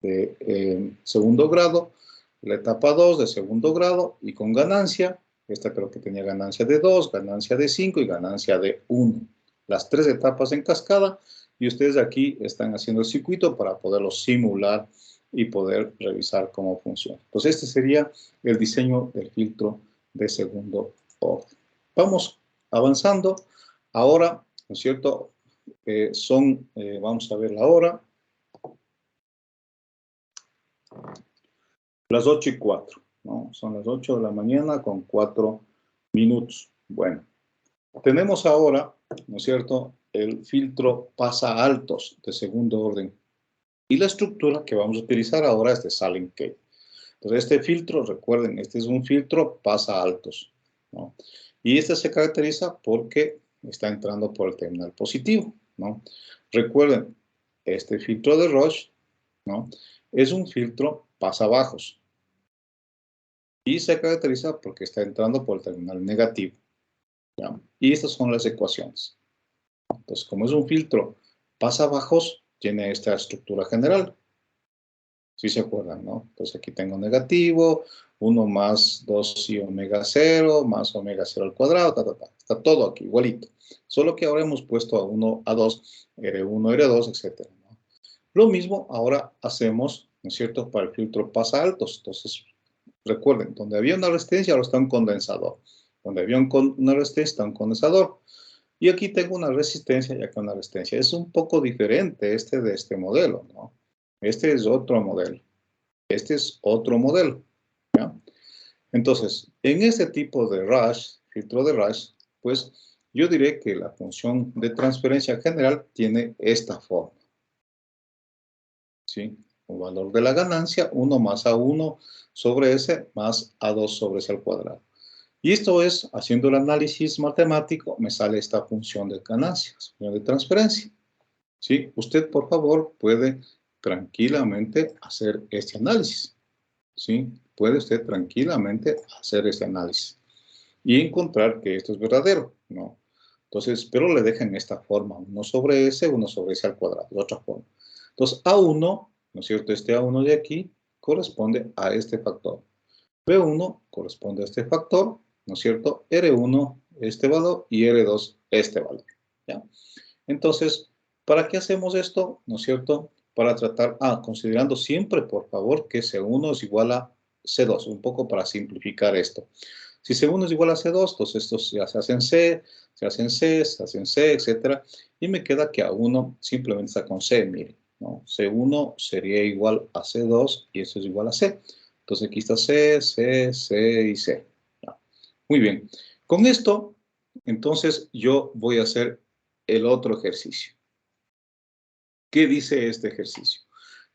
de segundo grado, la etapa 2 de segundo grado y con ganancia. Esta creo que tenía ganancia de 2, ganancia de 5 y ganancia de 1. Las tres etapas en cascada y ustedes aquí están haciendo el circuito para poderlo simular y poder revisar cómo funciona. Entonces este sería el diseño del filtro de segundo orden. Vamos avanzando. Ahora, ¿no es cierto? Vamos a ver la hora. Las 8:04, ¿no? Son las 8 de la mañana con 4 minutos. Bueno, tenemos ahora, ¿no es cierto?, el filtro pasa altos de segundo orden. Y la estructura que vamos a utilizar ahora es de Sallen-Kate. Entonces, este filtro, recuerden, este es un filtro pasa altos, ¿no? Y este se caracteriza porque está entrando por el terminal positivo, ¿no? Recuerden, este filtro de Roche, ¿no?, es un filtro pasa bajos. Y se caracteriza porque está entrando por el terminal negativo, ¿ya? Y estas son las ecuaciones. Entonces, como es un filtro pasabajos, tiene esta estructura general. ¿Sí se acuerdan, no? Entonces aquí tengo negativo, 1 más 2 y omega 0, más omega 0 al cuadrado, Está todo aquí, igualito. Solo que ahora hemos puesto a 1, a 2, R1, R2, etc. ¿no? Lo mismo ahora hacemos, ¿no es cierto?, para el filtro pasa altos. Entonces, recuerden, donde había una resistencia, ahora está un condensador. Donde había una resistencia, está un condensador. Y aquí tengo una resistencia y acá una resistencia. Es un poco diferente de este modelo, ¿no? Este es otro modelo. Este es otro modelo, ¿ya? Entonces, en este tipo de Rasch, filtro de Rasch, pues yo diré que la función de transferencia general tiene esta forma, ¿sí? Un valor de la ganancia, 1 más A1 sobre S más A2 sobre S al cuadrado. Y esto es, haciendo el análisis matemático, me sale esta función de ganancias, función de transferencia. ¿Sí? Usted, por favor, puede tranquilamente hacer este análisis. ¿Sí? Puede usted tranquilamente hacer este análisis y encontrar que esto es verdadero, ¿no? Entonces, pero le dejan esta forma, 1 sobre S al cuadrado, de otra forma. Entonces, A1, ¿no es cierto? Este A1 de aquí corresponde a este factor. B1 corresponde a este factor, ¿no es cierto? R1, este valor, y R2, este valor, ¿ya? Entonces, ¿para qué hacemos esto? ¿No es cierto? Para tratar, considerando siempre, por favor, que C1 es igual a C2, un poco para simplificar esto. Si C1 es igual a C2, entonces estos ya se hacen C, se hacen C, se hacen C, etc. Y me queda que A1 simplemente está con C, miren, ¿no? C1 sería igual a C2 y esto es igual a C. Entonces aquí está C, C, C y C. ¿Ya? Muy bien. Con esto, entonces yo voy a hacer el otro ejercicio. ¿Qué dice este ejercicio?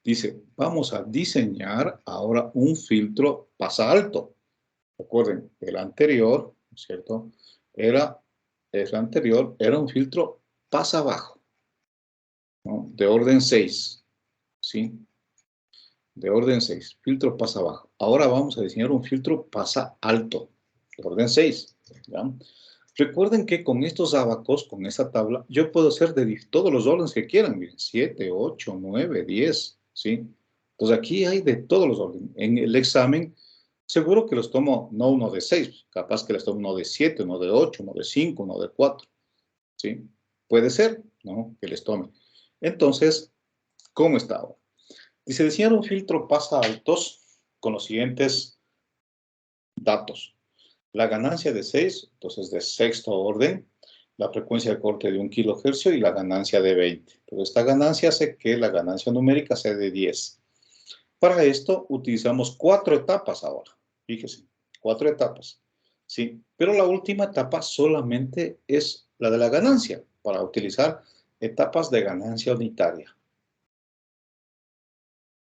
Dice, vamos a diseñar ahora un filtro pasa alto. Recuerden, el anterior, ¿no es cierto? El anterior era un filtro pasa bajo, ¿no? De orden 6, ¿sí? De orden 6, filtro pasa bajo. Ahora vamos a diseñar un filtro pasa alto, de orden 6, ¿ya? Recuerden que con estos abacos, con esta tabla, yo puedo hacer de todos los órdenes que quieran. Miren, 7, 8, 9, 10, ¿sí? Entonces aquí hay de todos los órdenes. En el examen, seguro que los tomo, no uno de 6, capaz que les tomo uno de 7, uno de 8, uno de 5, uno de 4, ¿sí? Puede ser, ¿no? Que les tome. Entonces, ¿cómo está ahora? Dice, diseñar un filtro pasa altos con los siguientes datos. La ganancia de 6, entonces de sexto orden, la frecuencia de corte de 1 kHz y la ganancia de 20. Pero esta ganancia hace que la ganancia numérica sea de 10. Para esto utilizamos 4 etapas ahora. Fíjese, 4 etapas. Sí, pero la última etapa solamente es la de la ganancia, para utilizar etapas de ganancia unitaria.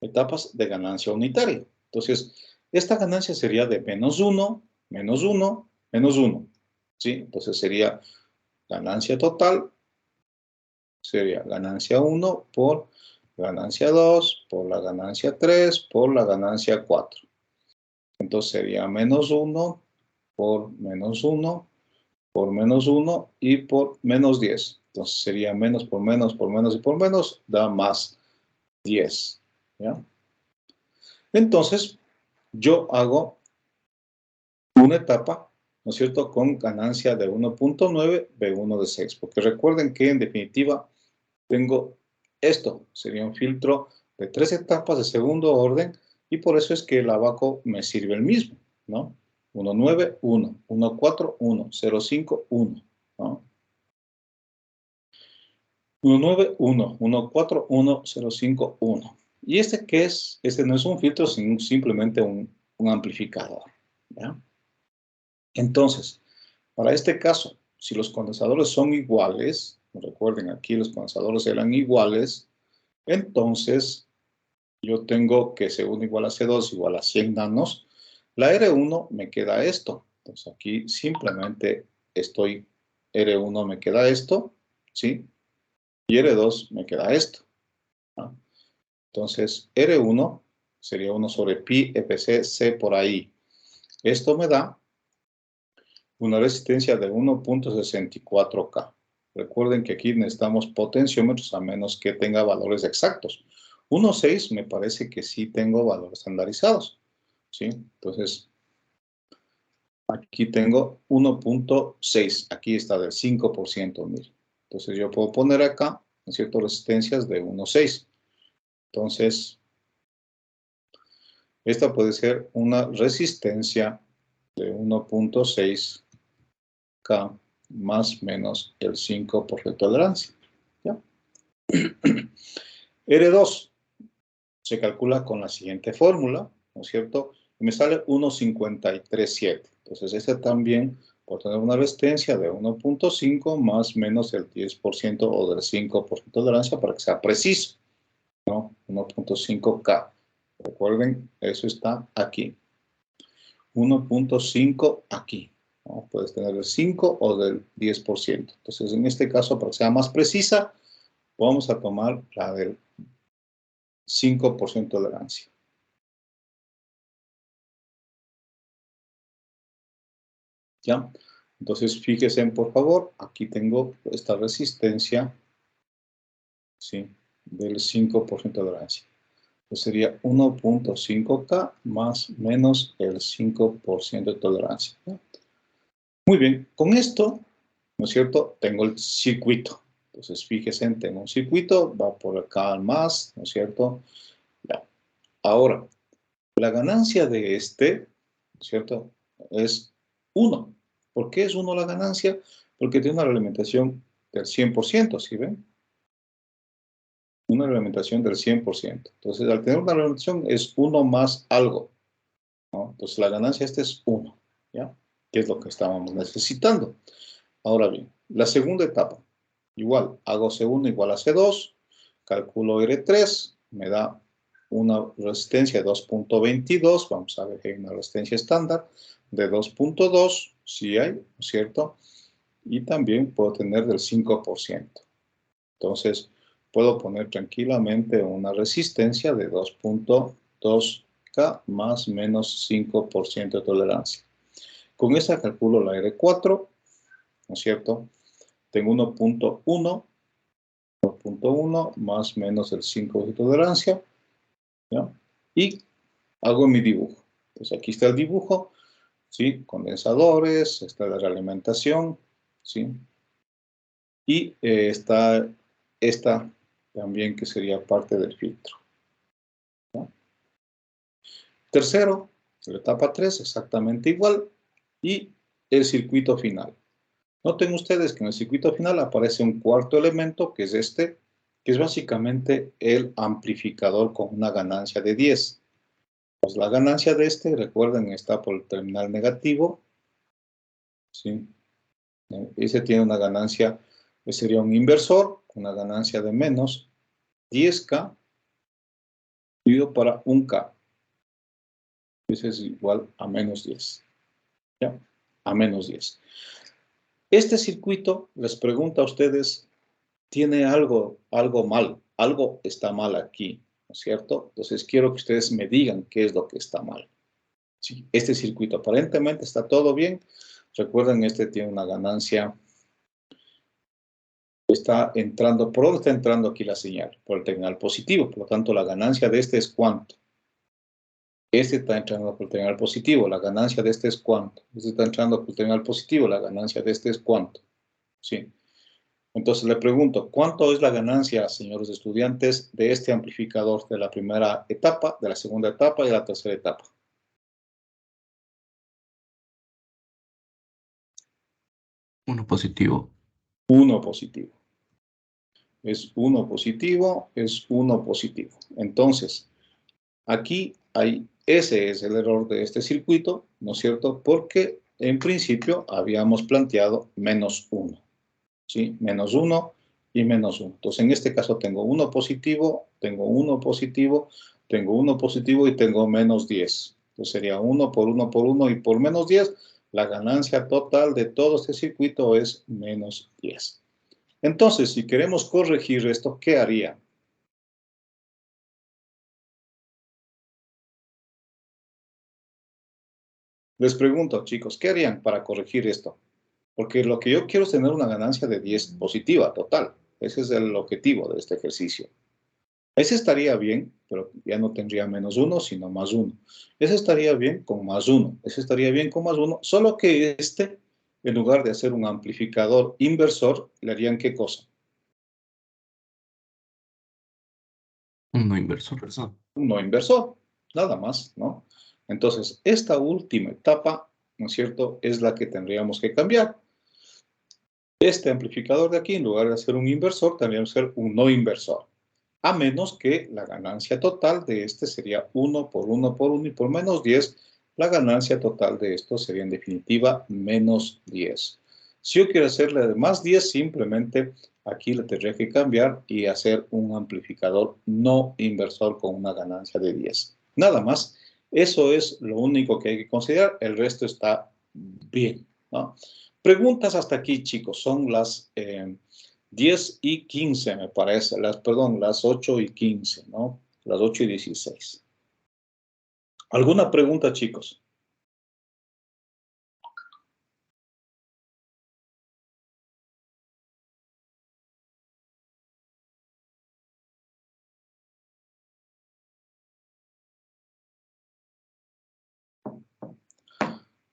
Etapas de ganancia unitaria. Entonces, esta ganancia sería de menos 1, menos 1, menos 1. ¿Sí? Entonces sería ganancia total, sería ganancia 1 por ganancia 2, por la ganancia 3, por la ganancia 4. Entonces sería menos 1 por menos 1, por menos 1 y por menos 10. Entonces sería menos por menos, por menos y por menos, da más 10. ¿Ya? Entonces, yo hago una etapa, ¿no es cierto?, con ganancia de 1.9, B1 de 6. Porque recuerden que, en definitiva, tengo esto. Sería un filtro de 3 etapas de segundo orden y por eso es que el abaco me sirve el mismo, ¿no? 1.9, 1, 1.4, 1, 0.5, 1, ¿no? 1.9, 1, 1.4, 1, 0.5, 1. ¿Y este qué es? Este no es un filtro, sino simplemente un amplificador, ¿ya? Entonces, para este caso, si los condensadores son iguales, recuerden aquí los condensadores eran iguales, entonces yo tengo que C1 igual a C2 igual a 100 nanos. La R1 me queda esto. Entonces aquí simplemente R1 me queda esto, ¿sí? Y R2 me queda esto, ¿no? Entonces R1 sería 1 sobre pi FC C por ahí. Esto me da una resistencia de 1.64K. Recuerden que aquí necesitamos potenciómetros a menos que tenga valores exactos. 1.6 me parece que sí tengo valores estandarizados, ¿sí? Entonces, aquí tengo 1.6. Aquí está del 5%, mire. Entonces, yo puedo poner acá, ¿no es cierto?, resistencias de 1.6. Entonces, esta puede ser una resistencia de 1.6 K más menos el 5% de tolerancia. ¿Ya? R2 se calcula con la siguiente fórmula, ¿no es cierto? Y me sale 1.537. Entonces, este también por tener una resistencia de 1.5 más menos el 10% o del 5% de tolerancia para que sea preciso, ¿no? 1.5 K. Recuerden, eso está aquí. 1.5 aquí, ¿no? Puedes tener del 5 o del 10%. Entonces, en este caso, para que sea más precisa, vamos a tomar la del 5% de tolerancia. ¿Ya? Entonces, fíjense, por favor, aquí tengo esta resistencia, ¿sí?, del 5% de tolerancia. Entonces, sería 1.5K más menos el 5% de tolerancia. ¿Ya? Muy bien, con esto, ¿no es cierto?, tengo el circuito. Entonces, fíjense, tengo un circuito, va por acá al más, ¿no es cierto? Ya. Ahora, la ganancia de este, ¿no es cierto?, es 1. ¿Por qué es 1 la ganancia? Porque tiene una realimentación del 100%, ¿sí ven? Una realimentación del 100%. Entonces, al tener una realimentación es 1 más algo, ¿no? Entonces, la ganancia esta es 1, ¿ya? Que es lo que estábamos necesitando. Ahora bien, la segunda etapa. Igual, hago C1 igual a C2, calculo R3, me da una resistencia de 2.22, vamos a ver que hay una resistencia estándar de 2.2, sí hay, ¿no es cierto? Y también puedo tener del 5%. Entonces, puedo poner tranquilamente una resistencia de 2.2K más menos 5% de tolerancia. Con esa calculo la R4, ¿no es cierto? Tengo 1.1 más menos el 5% de tolerancia, ¿ya? Y hago mi dibujo. Entonces aquí está el dibujo, ¿sí? Condensadores, está la realimentación, ¿sí? Y está esta también que sería parte del filtro, ¿no? Tercero, la etapa 3, exactamente igual, y el circuito final. Noten ustedes que en el circuito final aparece un cuarto elemento, que es este, que es básicamente el amplificador con una ganancia de 10. Pues la ganancia de este, recuerden, está por el terminal negativo, ¿sí? Ese tiene una ganancia, sería un inversor, una ganancia de menos 10K dividido para 1K. Ese es igual a menos 10. ¿Ya? A menos 10. Este circuito, les pregunto a ustedes, tiene algo mal, algo está mal aquí, ¿no es cierto? Entonces quiero que ustedes me digan qué es lo que está mal. Sí, este circuito aparentemente está todo bien. Recuerden, este tiene una ganancia, está entrando, ¿por dónde está entrando aquí la señal? Por el terminal positivo, por lo tanto la ganancia de este es ¿cuánto? Este está entrando por el terminal positivo, la ganancia de este es ¿cuánto? Este está entrando por el terminal positivo, la ganancia de este es ¿cuánto? Sí. Entonces le pregunto, ¿cuánto es la ganancia, señores estudiantes, de este amplificador de la primera etapa, de la segunda etapa y de la tercera etapa? 1 positivo. 1 positivo. Es 1 positivo, es 1 positivo. Entonces, aquí ese es el error de este circuito, ¿no es cierto? Porque en principio habíamos planteado menos 1, ¿sí? Menos 1 y menos 1. Entonces, en este caso tengo 1 positivo, tengo 1 positivo, tengo 1 positivo y tengo menos 10. Entonces, sería 1 por 1 por 1 y por menos 10. La ganancia total de todo este circuito es menos 10. Entonces, si queremos corregir esto, ¿qué haría? Les pregunto, chicos, ¿qué harían para corregir esto? Porque lo que yo quiero es tener una ganancia de 10 positiva, total. Ese es el objetivo de este ejercicio. Ese estaría bien, pero ya no tendría -1, sino +1. Ese estaría bien con +1. Ese estaría bien con +1, solo que este, en lugar de hacer un amplificador inversor, le harían ¿qué cosa? Un no inversor. Un no inversor, nada más, ¿no? Entonces, esta última etapa, ¿no es cierto?, es la que tendríamos que cambiar. Este amplificador de aquí, en lugar de ser un inversor, tendría que ser un no inversor. A menos que la ganancia total de este sería 1 por 1 por 1 y por -10, la ganancia total de esto sería en definitiva -10. Si yo quiero hacerle de +10, simplemente aquí le tendría que cambiar y hacer un amplificador no inversor con una ganancia de 10. Nada más, eso es lo único que hay que considerar, el resto está bien, ¿no? Preguntas hasta aquí, chicos, son las 10:15, me parece, perdón, las 8:15, ¿no? Las 8:16. ¿Alguna pregunta, chicos?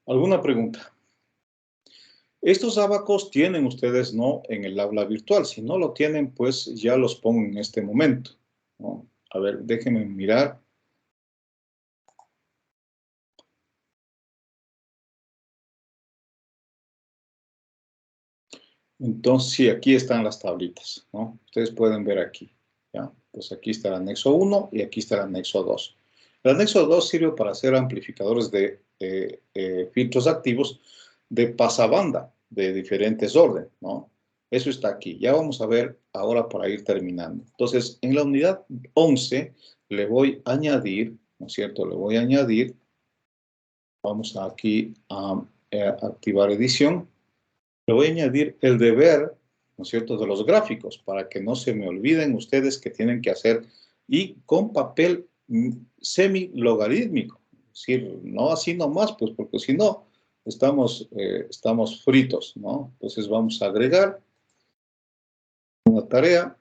¿Alguna pregunta? Estos abacos tienen ustedes, ¿no?, en el aula virtual. Si no lo tienen, pues ya los pongo en este momento, ¿no? A ver, déjenme mirar. Entonces, sí, aquí están las tablitas, ¿no? Ustedes pueden ver aquí, ¿ya? Pues aquí está el anexo 1 y aquí está el anexo 2. El anexo 2 sirve para hacer amplificadores de filtros activos de pasabanda de diferentes orden, ¿no? Eso está aquí. Ya vamos a ver ahora para ir terminando. Entonces, en la unidad 11 le voy a añadir, ¿no es cierto? Le voy a añadir, vamos aquí a activar edición. Le voy a añadir el deber, ¿no es cierto?, de los gráficos, para que no se me olviden ustedes que tienen que hacer, y con papel semi-logarítmico. Es decir, no así nomás, pues porque si no, estamos fritos, ¿no? Entonces vamos a agregar una tarea.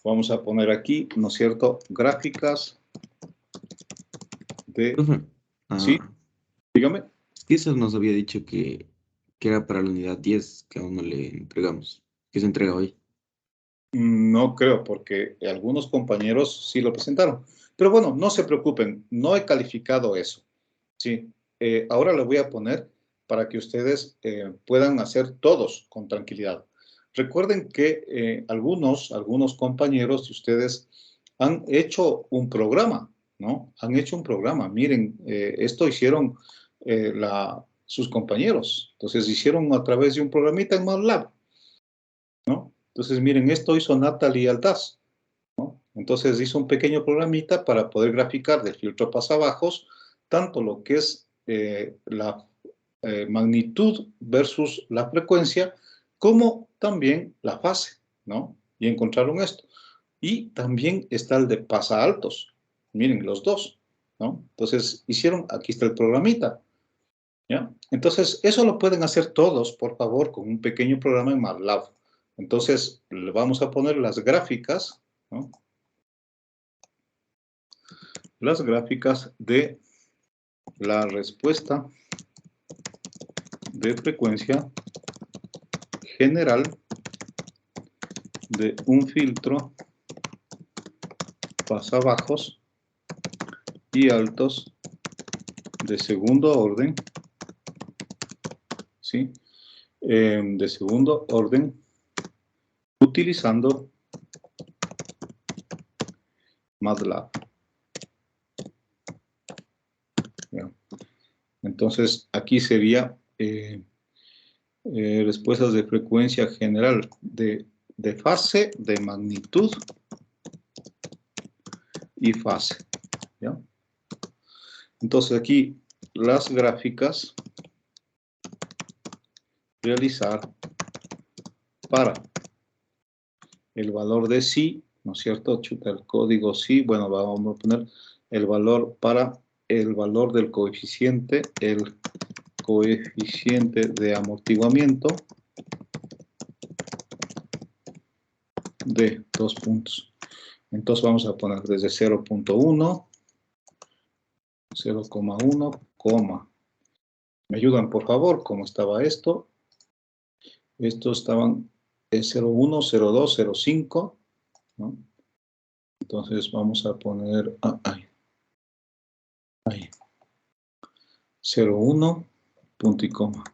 Vamos a poner aquí, ¿no es cierto?, gráficas de... Profe, Sí, dígame. eso nos había dicho que era para la unidad 10 que aún no le entregamos, que se entrega hoy. No creo, porque algunos compañeros sí lo presentaron. Pero bueno, no se preocupen, no he calificado eso. Sí, ahora le voy a poner para que ustedes puedan hacer todos con tranquilidad. Recuerden que algunos compañeros de ustedes han hecho un programa, ¿no? Han hecho un programa. Miren, esto hicieron sus compañeros. Entonces, hicieron a través de un programita en MATLAB, ¿no? Entonces, miren, esto hizo Natalie Aldaz, ¿no? Entonces hizo un pequeño programita para poder graficar del filtro pasabajos tanto lo que es la magnitud versus la frecuencia, como también la fase, ¿no? Y encontraron esto. Y también está el de pasaltos. Miren, los dos, ¿no? Entonces hicieron, aquí está el programita, ¿ya? Entonces, eso lo pueden hacer todos, por favor, con un pequeño programa en MATLAB. Entonces, le vamos a poner las gráficas, ¿no? Las gráficas de la respuesta de frecuencia general de un filtro pasabajos y altos de segundo orden, ¿sí? De segundo orden, utilizando MATLAB. ¿Ya? Entonces, aquí sería respuestas de frecuencia general de fase, de magnitud y fase, ¿ya? Entonces, aquí las gráficas realizar para el valor de sí, ¿no es cierto? Chuta el código sí, bueno, vamos a poner el valor para el valor del coeficiente, el coeficiente de amortiguamiento de 2 puntos. Entonces vamos a poner desde 0.1, 0,1, ¿me ayudan por favor? ¿Cómo estaba esto? Estos estaban 0,1, 0,2, 0,5, ¿no? Entonces vamos a poner ahí. 0,1, punto y coma.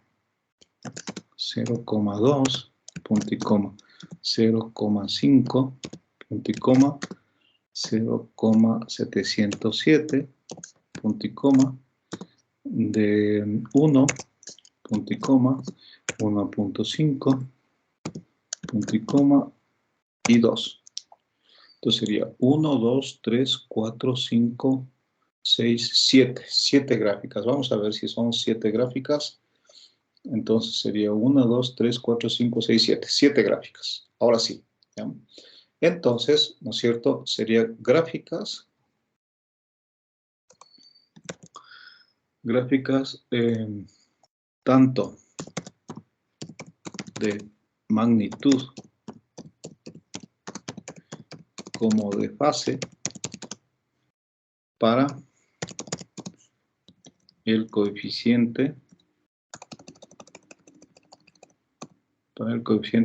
0,2, punto y coma. 0,5, punto y coma. 0,707, punto y coma. De 1, punto y coma. 1.5, punto y coma. Y 2. Entonces sería 1, 2, 3, 4, 5, 6, 7. 7 gráficas. Vamos a ver si son 7 gráficas. Entonces sería 1, 2, 3, 4, 5, 6, 7. 7 gráficas. Ahora sí. ¿Ya? Entonces, ¿no es cierto? Sería gráficas. Gráficas tanto de magnitud como de fase para el coeficiente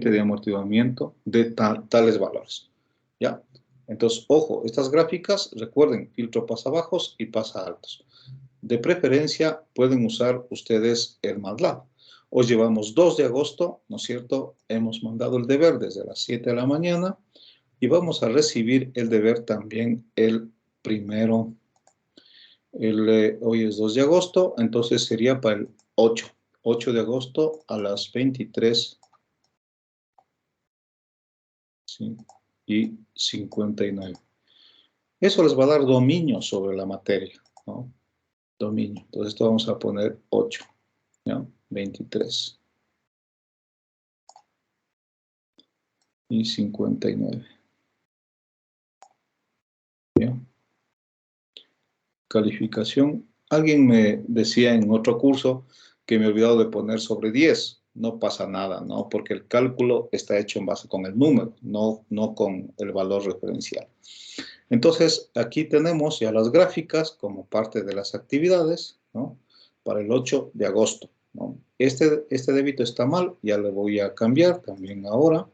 de amortiguamiento de tales valores. ¿Ya? Entonces, ojo, estas gráficas, recuerden, filtro pasabajos y pasaltos. De preferencia, pueden usar ustedes el MATLAB. Hoy llevamos 2 de agosto, ¿no es cierto? Hemos mandado el deber desde las 7 de la mañana y vamos a recibir el deber también el primero. Hoy es 2 de agosto, entonces sería para el 8. 8 de agosto a las 23. ¿Sí? Y 59. Eso les va a dar dominio sobre la materia, ¿no? Dominio. Entonces esto vamos a poner 8, ¿ya? 23. Y 59. ¿Ya? Calificación. Alguien me decía en otro curso que me he olvidado de poner sobre 10. No pasa nada, ¿no? Porque el cálculo está hecho en base con el número, no con el valor referencial. Entonces, aquí tenemos ya las gráficas como parte de las actividades, ¿no? Para el 8 de agosto, ¿no? Este débito está mal, ya le voy a cambiar también ahora,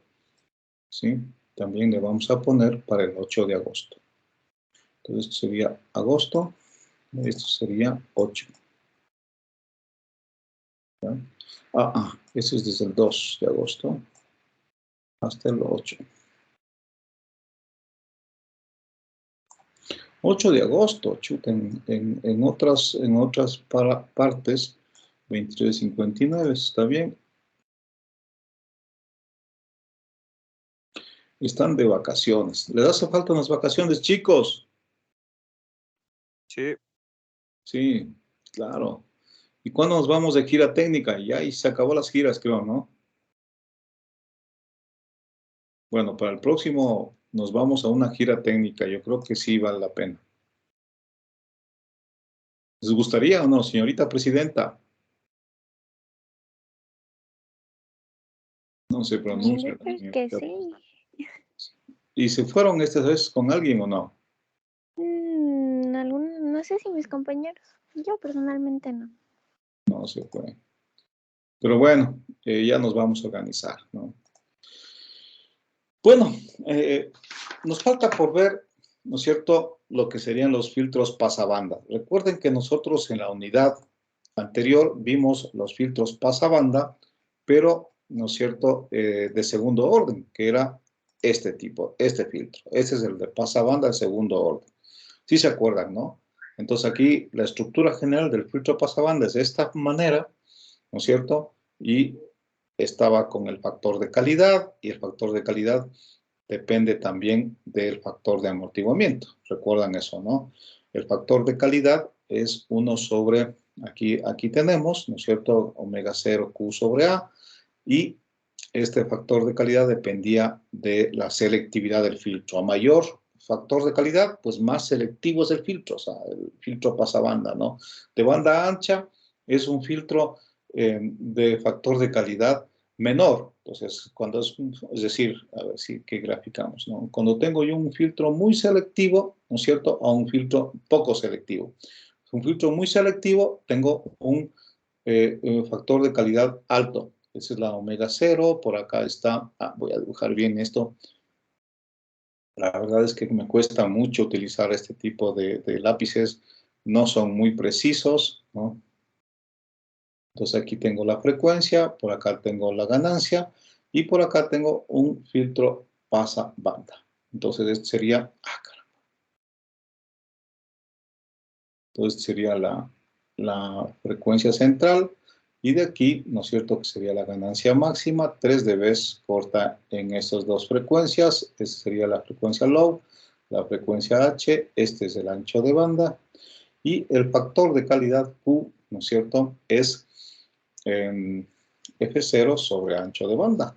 ¿sí? También le vamos a poner para el 8 de agosto. Entonces, esto sería agosto, esto sería 8. ¿Ya? Ese es desde el 2 de agosto hasta el 8. 8 de agosto, chuta, en otras partes, 23:59, ¿está bien? Están de vacaciones. ¿Les hace falta unas vacaciones, chicos? Sí. Sí, claro. ¿Y cuándo nos vamos de gira técnica? Ya, y se acabó las giras, creo, ¿no? Bueno, para el próximo nos vamos a una gira técnica. Yo creo que sí vale la pena. ¿Les gustaría o no, señorita presidenta? No se pronuncia. Yo creo que sí. ¿Y se fueron esta vez con alguien o no? No sé si mis compañeros. Yo personalmente no. No se fue. Pero bueno, ya nos vamos a organizar, ¿no? Bueno, nos falta por ver, ¿no es cierto?, lo que serían los filtros pasabanda. Recuerden que nosotros en la unidad anterior vimos los filtros pasabanda, pero, ¿no es cierto?, de segundo orden, que era este tipo, este filtro. Este es el de pasabanda de segundo orden. Sí se acuerdan, ¿no? Entonces aquí la estructura general del filtro pasabanda es de esta manera, ¿no es cierto? Y estaba con el factor de calidad, y el factor de calidad depende también del factor de amortiguamiento. Recuerdan eso, ¿no? El factor de calidad es 1 sobre, aquí tenemos, ¿no es cierto?, omega 0 Q sobre A, y este factor de calidad dependía de la selectividad del filtro. A mayor factor de calidad, pues más selectivo es el filtro, o sea, el filtro pasabanda, ¿no? De banda ancha es un filtro de factor de calidad menor. Entonces, cuando es decir, a ver si qué graficamos, ¿no? Cuando tengo yo un filtro muy selectivo, ¿no es cierto?, a un filtro poco selectivo. Un filtro muy selectivo, tengo un factor de calidad alto. Esa es la omega 0, por acá está, voy a dibujar bien esto. La verdad es que me cuesta mucho utilizar este tipo de lápices, no son muy precisos, ¿no? Entonces aquí tengo la frecuencia, por acá tengo la ganancia y por acá tengo un filtro pasabanda. Entonces este sería, caramba. Entonces sería la frecuencia central y de aquí, ¿no es cierto?, que sería la ganancia máxima, 3 dB corta en estas dos frecuencias. Esta sería la frecuencia low, la frecuencia H, este es el ancho de banda y el factor de calidad Q, ¿no es cierto?, es F0 sobre ancho de banda,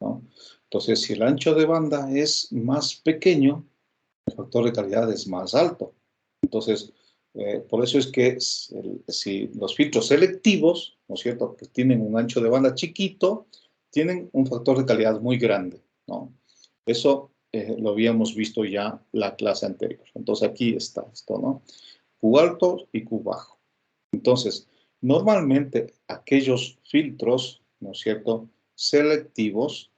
¿no? Entonces, si el ancho de banda es más pequeño, el factor de calidad es más alto. Entonces, por eso es que si los filtros selectivos, ¿no es cierto?, que tienen un ancho de banda chiquito, tienen un factor de calidad muy grande, ¿no? Eso lo habíamos visto ya la clase anterior. Entonces, aquí está esto, ¿no? Q alto y Q bajo. Entonces, normalmente aquellos filtros, ¿no es cierto?, selectivos,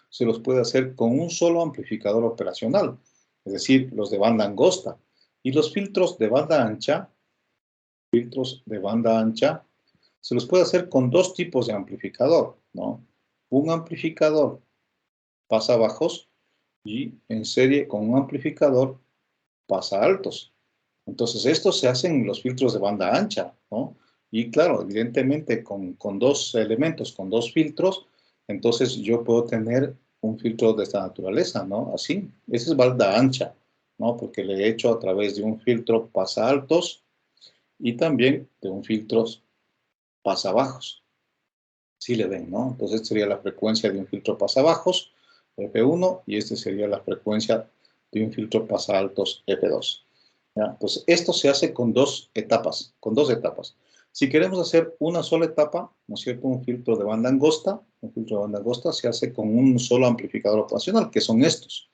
se los puede hacer con un solo amplificador operacional, es decir, los de banda angosta. Y los filtros de banda ancha, se los puede hacer con dos tipos de amplificador, ¿no? Un amplificador pasabajos y en serie con un amplificador pasa altos. Entonces, estos se hacen en los filtros de banda ancha, ¿no? Y claro, evidentemente con dos elementos, con dos filtros, entonces yo puedo tener un filtro de esta naturaleza, ¿no? Así, esa es banda ancha, ¿no? Porque le he hecho a través de un filtro pasa altos y también de un filtro pasa bajos. Sí le ven, ¿no? Entonces, esta sería la frecuencia de un filtro pasa bajos, F1, y esta sería la frecuencia de un filtro pasa altos, F2. ¿Ya? Pues esto se hace con dos etapas, Si queremos hacer una sola etapa, ¿no es cierto?, un filtro de banda angosta se hace con un solo amplificador operacional, que son estos,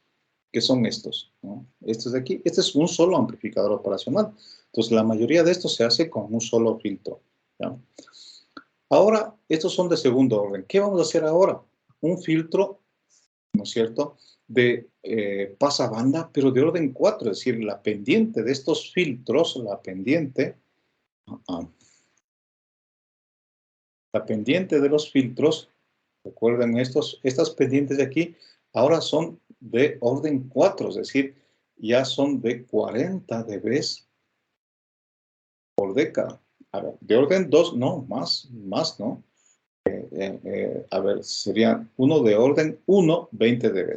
¿no? Estos de aquí, este es un solo amplificador operacional. Entonces, la mayoría de estos se hace con un solo filtro, ¿ya? Ahora, estos son de segundo orden. ¿Qué vamos a hacer ahora? Un filtro, ¿no es cierto?, de pasabanda, pero de orden 4, es decir, la pendiente de estos filtros, la pendiente de los filtros, recuerden estas pendientes de aquí, ahora son de orden 4, es decir, ya son de 40 dB por década. A ver, de orden 2, no, más, ¿no? A ver, sería uno de orden 1, 20 dB.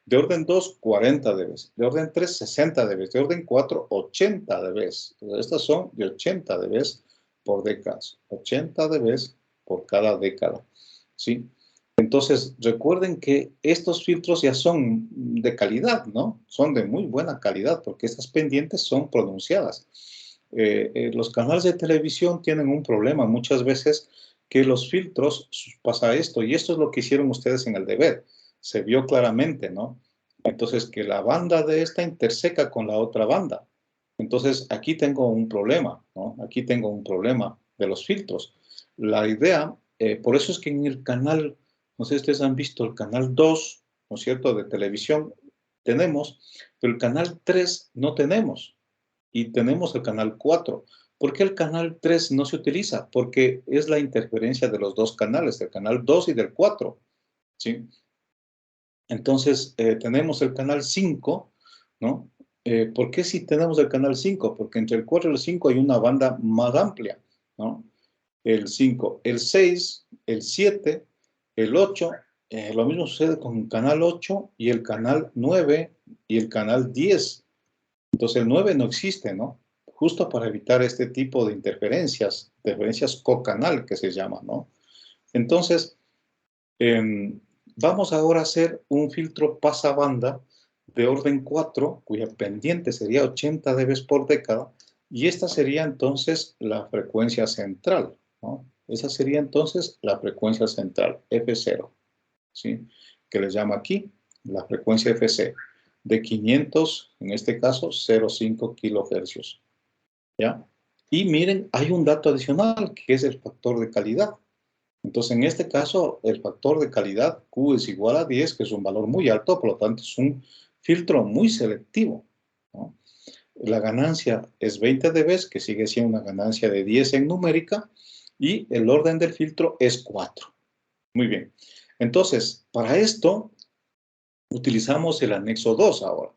De orden 2, 40 dB. De orden 3, 60 dB. De orden 4, 80 dB. Estas son de 80 dB por décadas. 80 dB por cada década. ¿Sí? Entonces, recuerden que estos filtros ya son de calidad, ¿no? Son de muy buena calidad porque estas pendientes son pronunciadas. Los canales de televisión tienen un problema muchas veces que los filtros pasa esto, y esto es lo que hicieron ustedes en el deber. Se vio claramente, ¿no? Entonces, que la banda de esta interseca con la otra banda. Entonces, aquí tengo un problema, ¿no? Aquí tengo un problema de los filtros. La idea, por eso es que en el canal, no sé si ustedes han visto el canal 2, ¿no es cierto?, de televisión, tenemos, pero el canal 3 no tenemos. Y tenemos el canal 4. ¿Por qué el canal 3 no se utiliza? Porque es la interferencia de los dos canales, del canal 2 y del 4. ¿Sí? Entonces, tenemos el canal 5, ¿no? ¿Por qué si tenemos el canal 5? Porque entre el 4 y el 5 hay una banda más amplia, ¿no? El 5, el 6, el 7, el 8, lo mismo sucede con el canal 8 y el canal 9 y el canal 10. Entonces el 9 no existe, ¿no? Justo para evitar este tipo de interferencias cocanal que se llama, ¿no? Entonces, vamos ahora a hacer un filtro pasabanda de orden 4, cuya pendiente sería 80 dB por década, y esta sería entonces la frecuencia central, ¿no? Esa sería entonces la frecuencia central, F0, ¿sí? Que le llamo aquí la frecuencia FC, de 500, en este caso, 0,5 kHz, ¿ya? Y miren, hay un dato adicional, que es el factor de calidad. Entonces, en este caso, el factor de calidad Q es igual a 10, que es un valor muy alto, por lo tanto, es un filtro muy selectivo, ¿no? La ganancia es 20 dB, que sigue siendo una ganancia de 10 en numérica, y el orden del filtro es 4. Muy bien. Entonces, para esto, utilizamos el anexo 2 ahora.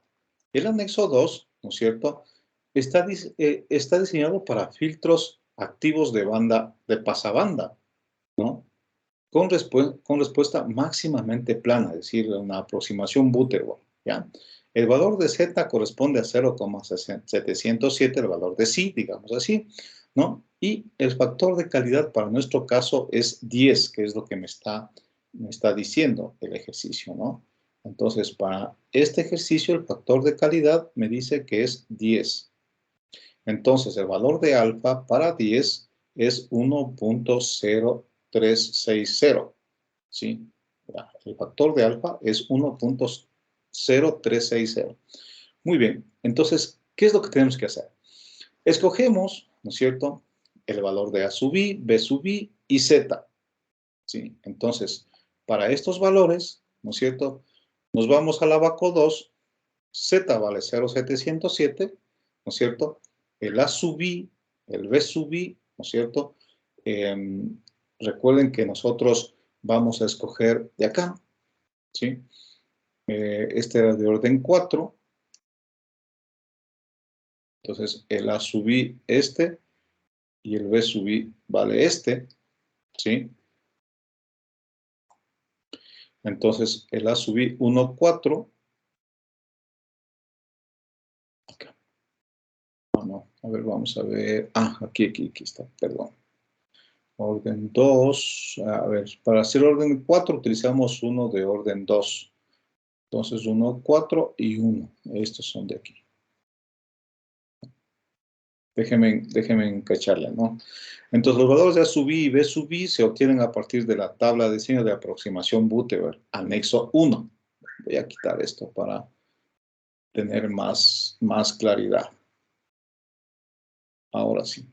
El anexo 2, ¿no es cierto?, está diseñado para filtros activos de banda, de pasabanda, ¿no? Con respuesta máximamente plana, es decir, una aproximación Butterworth, ¿ya? El valor de Z corresponde a 0,707, el valor de psi, digamos así, ¿no? Y el factor de calidad para nuestro caso es 10, que es lo que me está diciendo el ejercicio, ¿no? Entonces, para este ejercicio, el factor de calidad me dice que es 10. Entonces, el valor de alfa para 10 es 1.0360, ¿sí? El factor de alfa es 1.0360. Muy bien, entonces, ¿qué es lo que tenemos que hacer? Escogemos, ¿no es cierto?, el valor de A sub I, B sub I y Z, ¿sí? Entonces, para estos valores, ¿no es cierto?, nos vamos al abaco 2, Z vale 0,707, ¿no es cierto?, el A sub I, el B sub I, ¿no es cierto? Recuerden que nosotros vamos a escoger de acá, ¿sí? Este era de orden 4. Entonces, el A sub I este y el B sub I vale este, ¿sí? Entonces, el A sub I 1, 4. Acá. No, a ver, vamos a ver. Ah, aquí está, perdón. Orden 2, a ver, para hacer orden 4 utilizamos uno de orden 2. Entonces 1, 4 y 1. Estos son de aquí. Déjenme encacharle, ¿no? Entonces los valores de A sub I y B sub I se obtienen a partir de la tabla de diseño de aproximación Butterworth, anexo 1. Voy a quitar esto para tener más claridad. Ahora sí.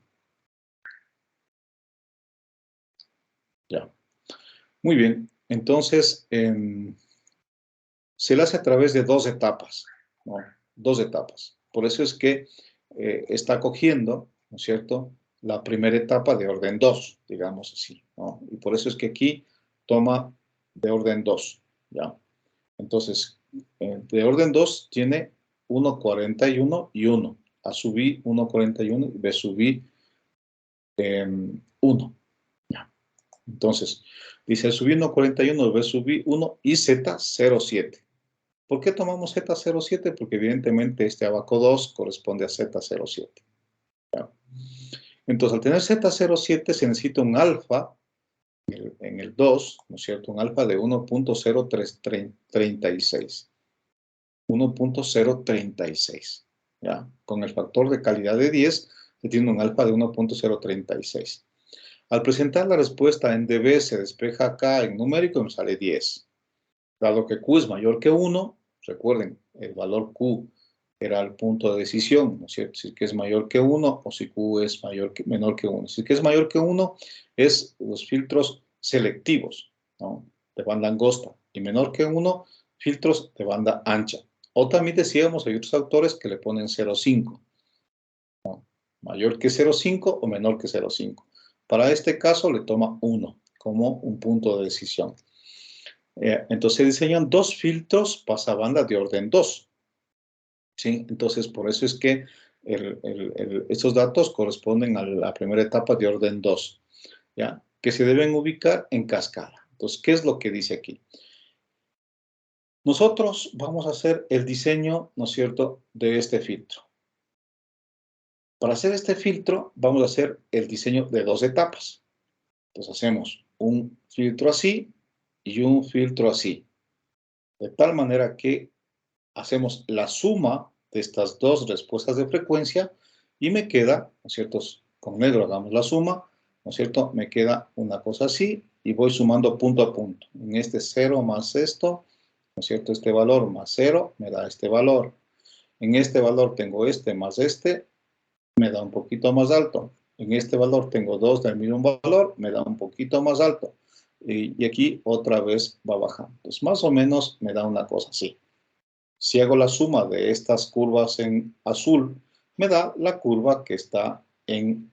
Ya. Muy bien. Entonces, se le hace a través de 2 etapas, ¿no? 2 etapas. Por eso es que está cogiendo, ¿no es cierto?, la primera etapa de orden 2, digamos así, ¿no? Y por eso es que aquí toma de orden 2, ¿ya? Entonces, de orden 2 tiene 1,41 y 1. A sub I 1,41 y B sub I 1. ¿Ya? Entonces, dice sub I 1,41, B sub I 1 y Z 0,7. ¿Por qué tomamos Z07? Porque evidentemente este abaco 2 corresponde a Z07. ¿Ya? Entonces, al tener Z07 se necesita un alfa en el 2, ¿no es cierto? Un alfa de 1.0336. 1.036. ¿Ya? Con el factor de calidad de 10, se tiene un alfa de 1.036. Al presentar la respuesta en dB, se despeja acá en numérico y nos sale 10. Dado que Q es mayor que 1, recuerden, el valor Q era el punto de decisión, ¿no es cierto? Si que es mayor que 1 o si Q es menor que 1. Si que es mayor que 1 es los filtros selectivos, ¿no?, de banda angosta. Y menor que 1, filtros de banda ancha. O también decíamos, hay otros autores que le ponen 0,5. ¿No? Mayor que 0,5 o menor que 0,5. Para este caso le toma 1 como un punto de decisión. Entonces se diseñan 2 filtros pasabanda de orden 2. ¿Sí? Entonces, por eso es que estos datos corresponden a la primera etapa de orden 2, ¿ya? Que se deben ubicar en cascada. Entonces, ¿qué es lo que dice aquí? Nosotros vamos a hacer el diseño, ¿no es cierto?, de este filtro. Para hacer este filtro, vamos a hacer el diseño de 2 etapas. Entonces, hacemos un filtro así y un filtro así. De tal manera que hacemos la suma de estas dos respuestas de frecuencia y me queda, ¿no es cierto? Con negro hagamos la suma, ¿no es cierto? Me queda una cosa así y voy sumando punto a punto. En este 0 más esto, ¿no es cierto? Este valor más 0 me da este valor. En este valor tengo este más este, me da un poquito más alto. En este valor tengo 2 del mismo valor, me da un poquito más alto. Y aquí otra vez va bajando. Entonces, más o menos me da una cosa así. Si hago la suma de estas curvas en azul, me da la curva que está en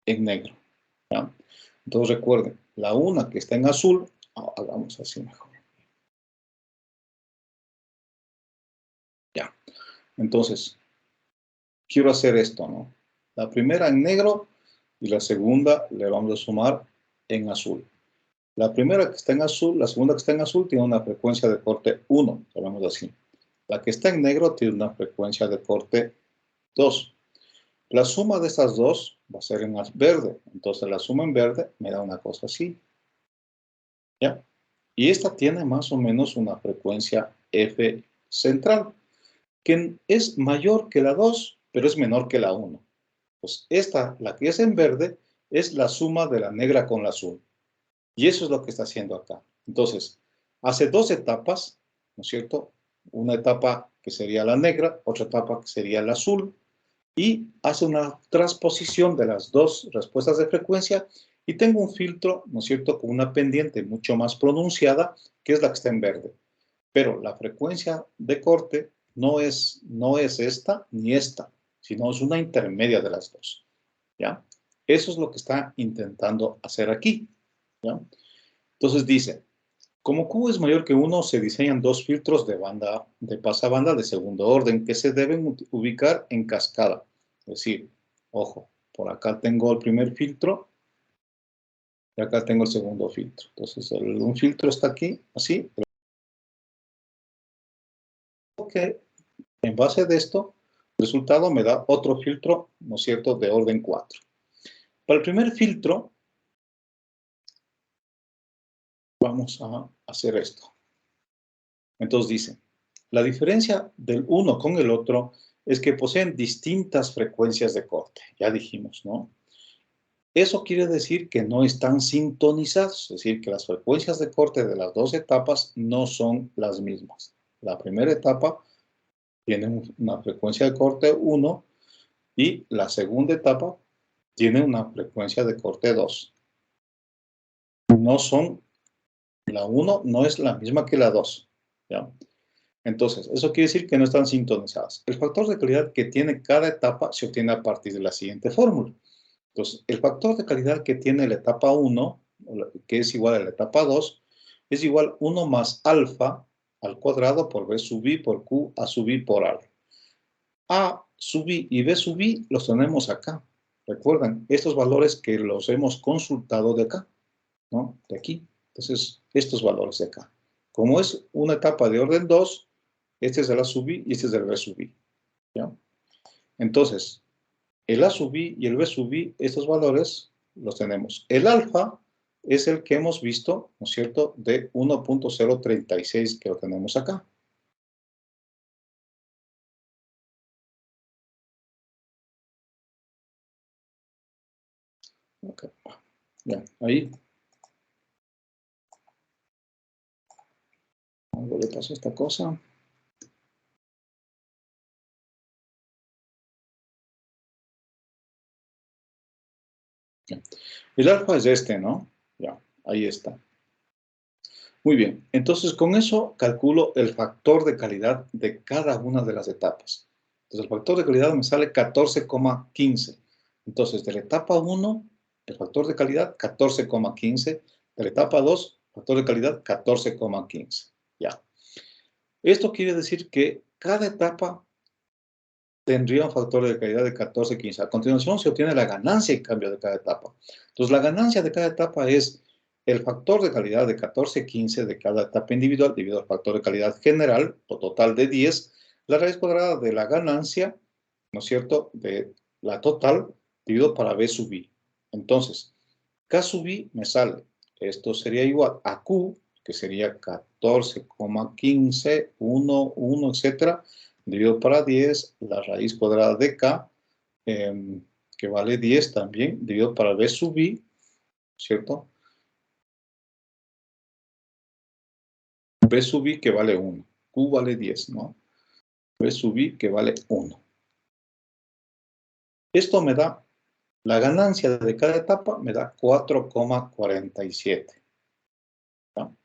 negro. ¿Ya? Entonces recuerden, la una que está en azul, hagamos así mejor. Ya. Entonces, quiero hacer esto, ¿no? La primera en negro y la segunda le vamos a sumar en azul. La primera que está en azul, la segunda que está en azul tiene una frecuencia de corte 1, llamamos así. La que está en negro tiene una frecuencia de corte 2. La suma de estas dos va a ser en verde. Entonces la suma en verde me da una cosa así. ¿Ya? Y esta tiene más o menos una frecuencia F central, que es mayor que la 2, pero es menor que la 1. Pues esta, la que es en verde, es la suma de la negra con la azul. Y eso es lo que está haciendo acá. Entonces, hace dos etapas, ¿no es cierto? Una etapa que sería la negra, otra etapa que sería la azul, y hace una transposición de las dos respuestas de frecuencia y tengo un filtro, ¿no es cierto?, con una pendiente mucho más pronunciada, que es la que está en verde. Pero la frecuencia de corte no es esta ni esta, sino es una intermedia de las dos, ¿ya? Eso es lo que está intentando hacer aquí, ¿ya? Entonces dice, como Q es mayor que 1, se diseñan dos filtros de pasabanda de segundo orden que se deben ubicar en cascada. Es decir, ojo, por acá tengo el primer filtro y acá tengo el segundo filtro. Entonces, un filtro está aquí, así. Que en base de esto, el resultado me da otro filtro, ¿no es cierto?, de orden 4. Para el primer filtro, vamos a hacer esto. Entonces dice, la diferencia del uno con el otro es que poseen distintas frecuencias de corte. Ya dijimos, ¿no? Eso quiere decir que no están sintonizados, es decir, que las frecuencias de corte de las dos etapas no son las mismas. La primera etapa tiene una frecuencia de corte 1 y la segunda etapa tiene una frecuencia de corte 2. No son, la 1 no es la misma que la 2, ¿ya? Entonces, eso quiere decir que no están sintonizadas. El factor de calidad que tiene cada etapa se obtiene a partir de la siguiente fórmula. Entonces, el factor de calidad que tiene la etapa 1, que es igual a la etapa 2, es igual 1 más alfa al cuadrado por B sub I por Q A sub I por A. A sub I y B sub I los tenemos acá. Recuerdan, estos valores que los hemos consultado de acá, ¿no? De aquí. Entonces, estos valores de acá. Como es una etapa de orden 2, este es el A sub I y este es el B sub I, ¿ya? Entonces, el A sub I y el B sub I, estos valores los tenemos. El alfa es el que hemos visto, ¿no es cierto?, de 1.036 que lo tenemos acá. Okay. Ya, ahí. Algo le pasó a esta cosa. Ya. El alfa es este, ¿no? Ya, ahí está. Muy bien, entonces con eso calculo el factor de calidad de cada una de las etapas. Entonces el factor de calidad me sale 14,15. Entonces de la etapa 1, el factor de calidad 14,15. De la etapa 2, factor de calidad 14,15. Ya. Esto quiere decir que cada etapa tendría un factor de calidad de 14,15. A continuación se obtiene la ganancia en cambio de cada etapa. Entonces la ganancia de cada etapa es el factor de calidad de 14,15 de cada etapa individual dividido al factor de calidad general o total de 10, la raíz cuadrada de la ganancia, ¿no es cierto?, de la total dividido para B sub I. Entonces, K sub I me sale, esto sería igual a Q, que sería 14,15, 1, 1, etcétera, dividido para 10, la raíz cuadrada de K, que vale 10 también, dividido para B sub I, ¿cierto? B sub I que vale 1, Q vale 10, ¿no? B sub I que vale 1. Esto me da, la ganancia de cada etapa me da 4,47. ¿No?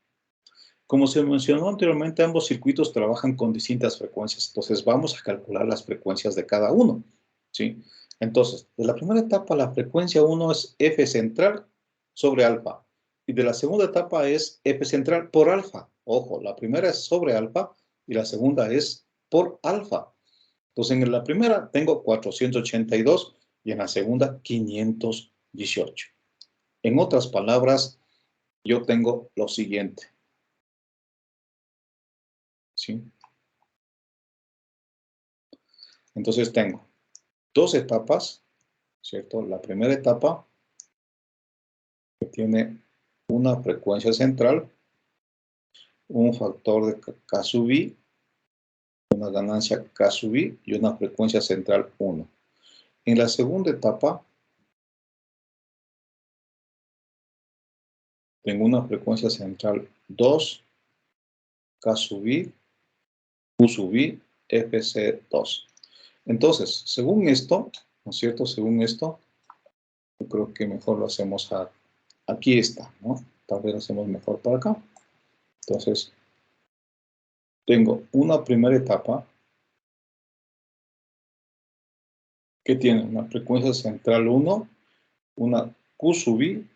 Como se mencionó anteriormente, ambos circuitos trabajan con distintas frecuencias, entonces vamos a calcular las frecuencias de cada uno, ¿sí? Entonces, de la primera etapa, la frecuencia 1 es F central sobre alfa, y de la segunda etapa es F central por alfa. Ojo, la primera es sobre alfa y la segunda es por alfa. Entonces, en la primera tengo 482 y en la segunda 518. En otras palabras, yo tengo lo siguiente. ¿Sí? Entonces tengo dos etapas, ¿cierto? La primera etapa que tiene una frecuencia central, un factor de K sub I, una ganancia K sub I y una frecuencia central 1. En la segunda etapa tengo una frecuencia central 2, K sub I, Q sub I, FC2. Entonces, según esto, ¿no es cierto? Según esto, yo creo que mejor lo hacemos aquí está, ¿no? Tal vez lo hacemos mejor para acá. Entonces, tengo una primera etapa que tiene una frecuencia central 1, una Q sub I,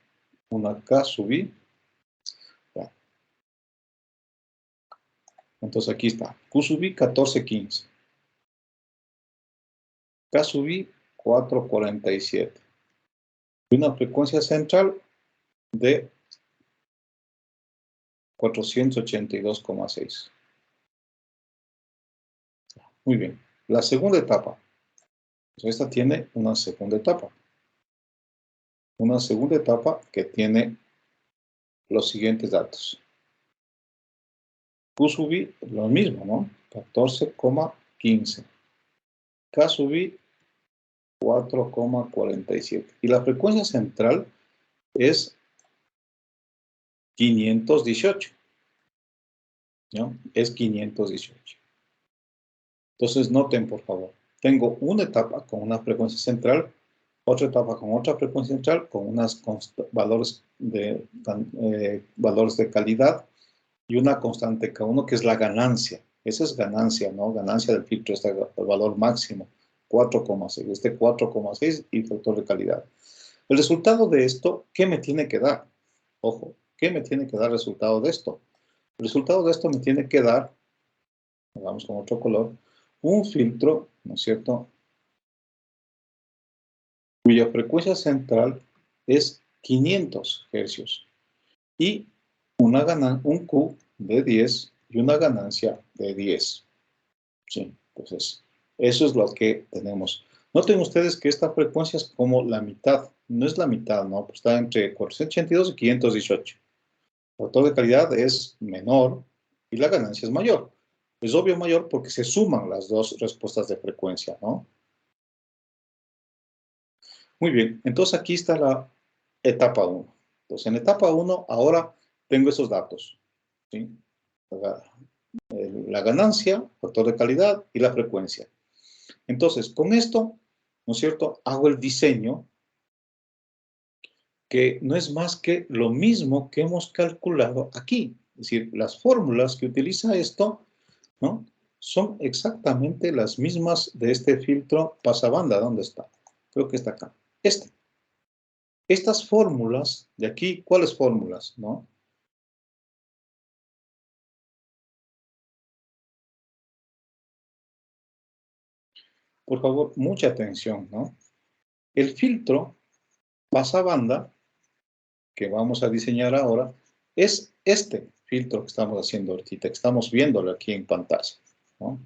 una K sub I. Ya. Entonces aquí está, Q sub I 1415, K sub I 447 y una frecuencia central de 482,6. Muy bien, la segunda etapa. Pues esta tiene una segunda etapa. Una segunda etapa que tiene los siguientes datos. Q sub I, lo mismo, ¿no? 14,15. K sub I, 4,47. Y la frecuencia central es 518. ¿No? Es 518. Entonces, noten, por favor. Tengo una etapa con una frecuencia central, otra etapa con otra frecuencia central, con unos valores de calidad y una constante K1 que es la ganancia. Esa es ganancia, ¿no? Ganancia del filtro, este el valor máximo, 4,6. Este 4,6 y factor de calidad. El resultado de esto, ¿qué me tiene que dar? Ojo, ¿qué me tiene que dar el resultado de esto? El resultado de esto me tiene que dar, vamos con otro color, un filtro, ¿no es cierto?, cuya frecuencia central es 500 hercios y un Q de 10 y una ganancia de 10. Sí, entonces, eso es lo que tenemos. Noten ustedes que esta frecuencia es como la mitad. No es la mitad, ¿no? Pues está entre 482 y 518. El factor de calidad es menor y la ganancia es mayor. Es obvio mayor porque se suman las dos respuestas de frecuencia, ¿no? Muy bien, entonces aquí está la etapa 1. Entonces, en etapa 1 ahora tengo esos datos, ¿sí? La ganancia, factor de calidad y la frecuencia. Entonces, con esto, ¿no es cierto?, hago el diseño que no es más que lo mismo que hemos calculado aquí. Es decir, las fórmulas que utiliza esto, ¿no?, son exactamente las mismas de este filtro pasabanda. ¿Dónde está? Creo que está acá. Estas fórmulas de aquí, ¿cuáles fórmulas? ¿No? Por favor, mucha atención, ¿no? El filtro pasabanda que vamos a diseñar ahora es este filtro que estamos haciendo ahorita, que estamos viéndolo aquí en pantalla, ¿no?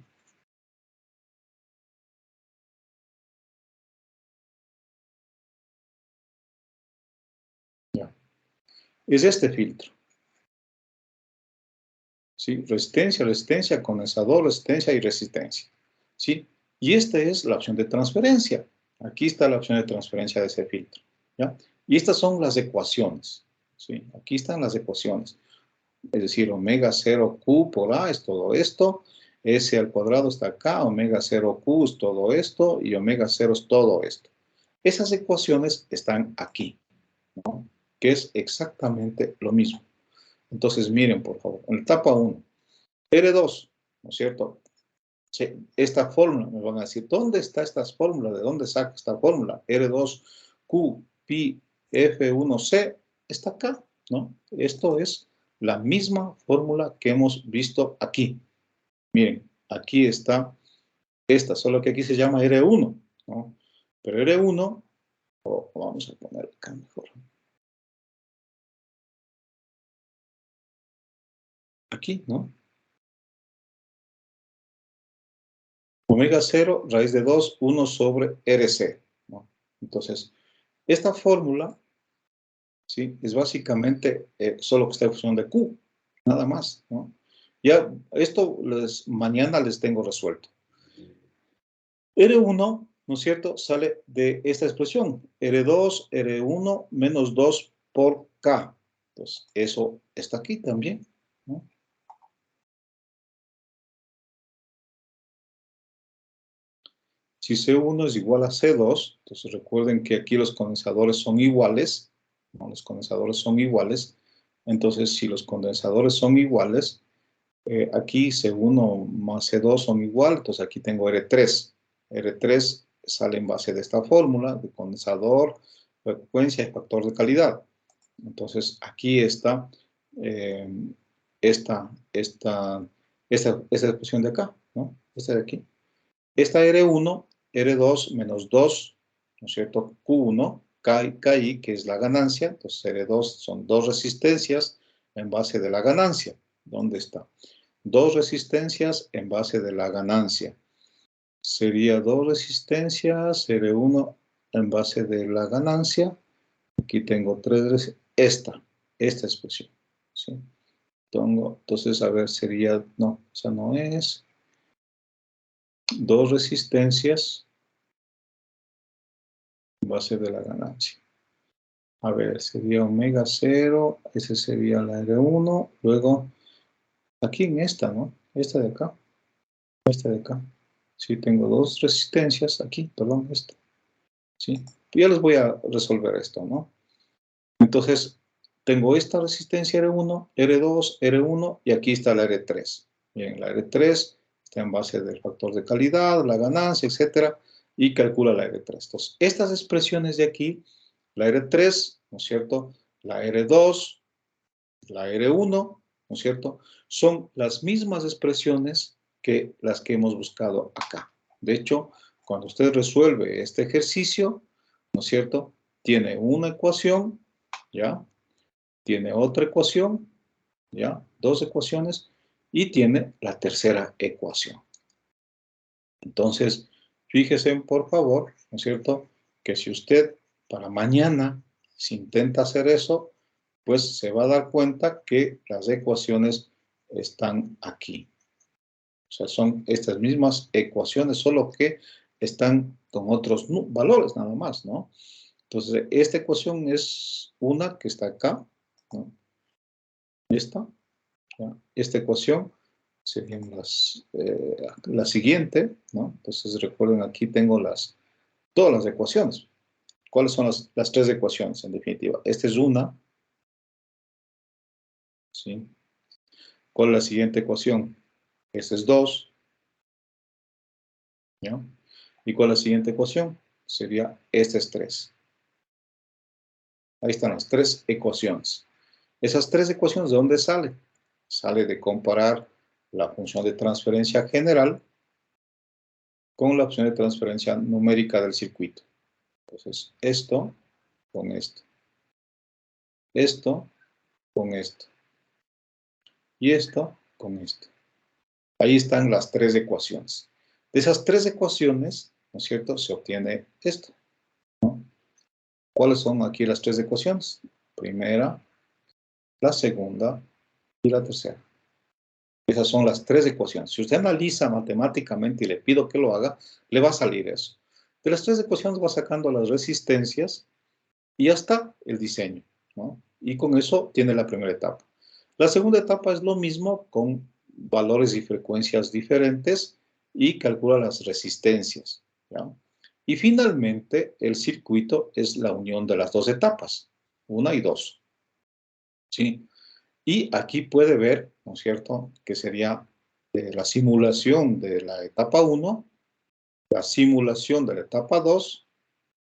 Ya. Es este filtro. ¿sí? Resistencia, resistencia, condensador, resistencia y resistencia, ¿sí? Y esta es la opción de transferencia. Aquí está la opción de transferencia de ese filtro, ¿ya? Y estas son las ecuaciones, ¿sí? Aquí están las ecuaciones. Es decir, omega 0Q por A es todo esto, S al cuadrado está acá, omega 0Q es todo esto y omega 0 es todo esto. Esas ecuaciones están aquí, ¿no? Que es exactamente lo mismo. Entonces, miren, por favor, en la etapa 1, R2, ¿no es cierto? Sí, esta fórmula, me van a decir, ¿dónde está esta fórmula? ¿De dónde saca esta fórmula? R2Q, pi, F1C, está acá, ¿no? Esto es la misma fórmula que hemos visto aquí. Miren, aquí está esta, solo que aquí se llama R1, ¿no? Pero R1, vamos a poner acá mejor. Aquí, ¿no? Omega 0, raíz de 2, 1 sobre RC, ¿no? Entonces, esta fórmula, ¿sí? Es básicamente solo que está en función de Q, nada más, ¿no? Ya, esto mañana les tengo resuelto. R1, ¿no es cierto?, sale de esta expresión, R2, R1 menos 2 por K. Entonces, eso está aquí también, ¿no? Si C1 es igual a C2, entonces recuerden que aquí los condensadores son iguales, ¿no? Los condensadores son iguales. Entonces, si los condensadores son iguales, aquí C1 más C2 son igual, entonces aquí tengo R3. R3 sale en base de esta fórmula de condensador, frecuencia y factor de calidad. Entonces, aquí está esta expresión de acá, ¿no? Esta de aquí. Esta R1, R2 menos 2, ¿no es cierto? Q1, KI, que es la ganancia. Entonces, R2 son dos resistencias en base de la ganancia. ¿Dónde está? Dos resistencias en base de la ganancia. Sería dos resistencias, R1 en base de la ganancia. Aquí tengo tres, esta expresión, ¿sí? Entonces, a ver, sería, no, esa no es. Dos resistencias en base de la ganancia. A ver, sería omega 0, ese sería la R1, luego, aquí en esta, ¿no? Esta de acá, esta de acá. Sí, tengo dos resistencias aquí, perdón, esta. ¿Sí? Ya les voy a resolver esto, ¿no? Entonces, tengo esta resistencia R1, R2, R1 y aquí está la R3. Bien, la R3 está en base del factor de calidad, la ganancia, etcétera, y calcula la R3. Entonces, estas expresiones de aquí, la R3, ¿no es cierto? La R2, la R1, ¿no es cierto? Son las mismas expresiones que las que hemos buscado acá. De hecho, cuando usted resuelve este ejercicio, ¿no es cierto? Tiene una ecuación, ¿ya? Tiene otra ecuación, ¿ya? Dos ecuaciones, y tiene la tercera ecuación. Entonces, fíjese, por favor, ¿no es cierto? Que si usted para mañana se intenta hacer eso, pues se va a dar cuenta que las ecuaciones están aquí. O sea, son estas mismas ecuaciones, solo que están con otros valores nada más, ¿no? Entonces, esta ecuación es una que está acá, ¿no? Esta, ¿ya? Esta ecuación sería la siguiente, ¿no? Entonces, recuerden, aquí tengo todas las ecuaciones. ¿Cuáles son las tres ecuaciones, en definitiva? Esta es una, ¿sí? ¿Cuál es la siguiente ecuación? Esta es 2, ¿ya? ¿Y cuál es la siguiente ecuación? Sería esta es 3. Ahí están las tres ecuaciones. Esas tres ecuaciones, ¿de dónde sale? Sale de comparar la función de transferencia general con la opción de transferencia numérica del circuito. Entonces, esto con esto. Esto con esto. Y esto con esto. Ahí están las tres ecuaciones. De esas tres ecuaciones, ¿no es cierto?, se obtiene esto, ¿no? ¿Cuáles son aquí las tres ecuaciones? Primera, la segunda y la tercera. Esas son las tres ecuaciones. Si usted analiza matemáticamente y le pido que lo haga, le va a salir eso. De las tres ecuaciones va sacando las resistencias y ya está el diseño, ¿no? Y con eso tiene la primera etapa. La segunda etapa es lo mismo con valores y frecuencias diferentes y calcula las resistencias, ¿ya? Y finalmente el circuito es la unión de las dos etapas, 1 y 2, ¿sí? Y aquí puede ver, ¿no es cierto?, que sería la simulación de la etapa 1, la simulación de la etapa 2,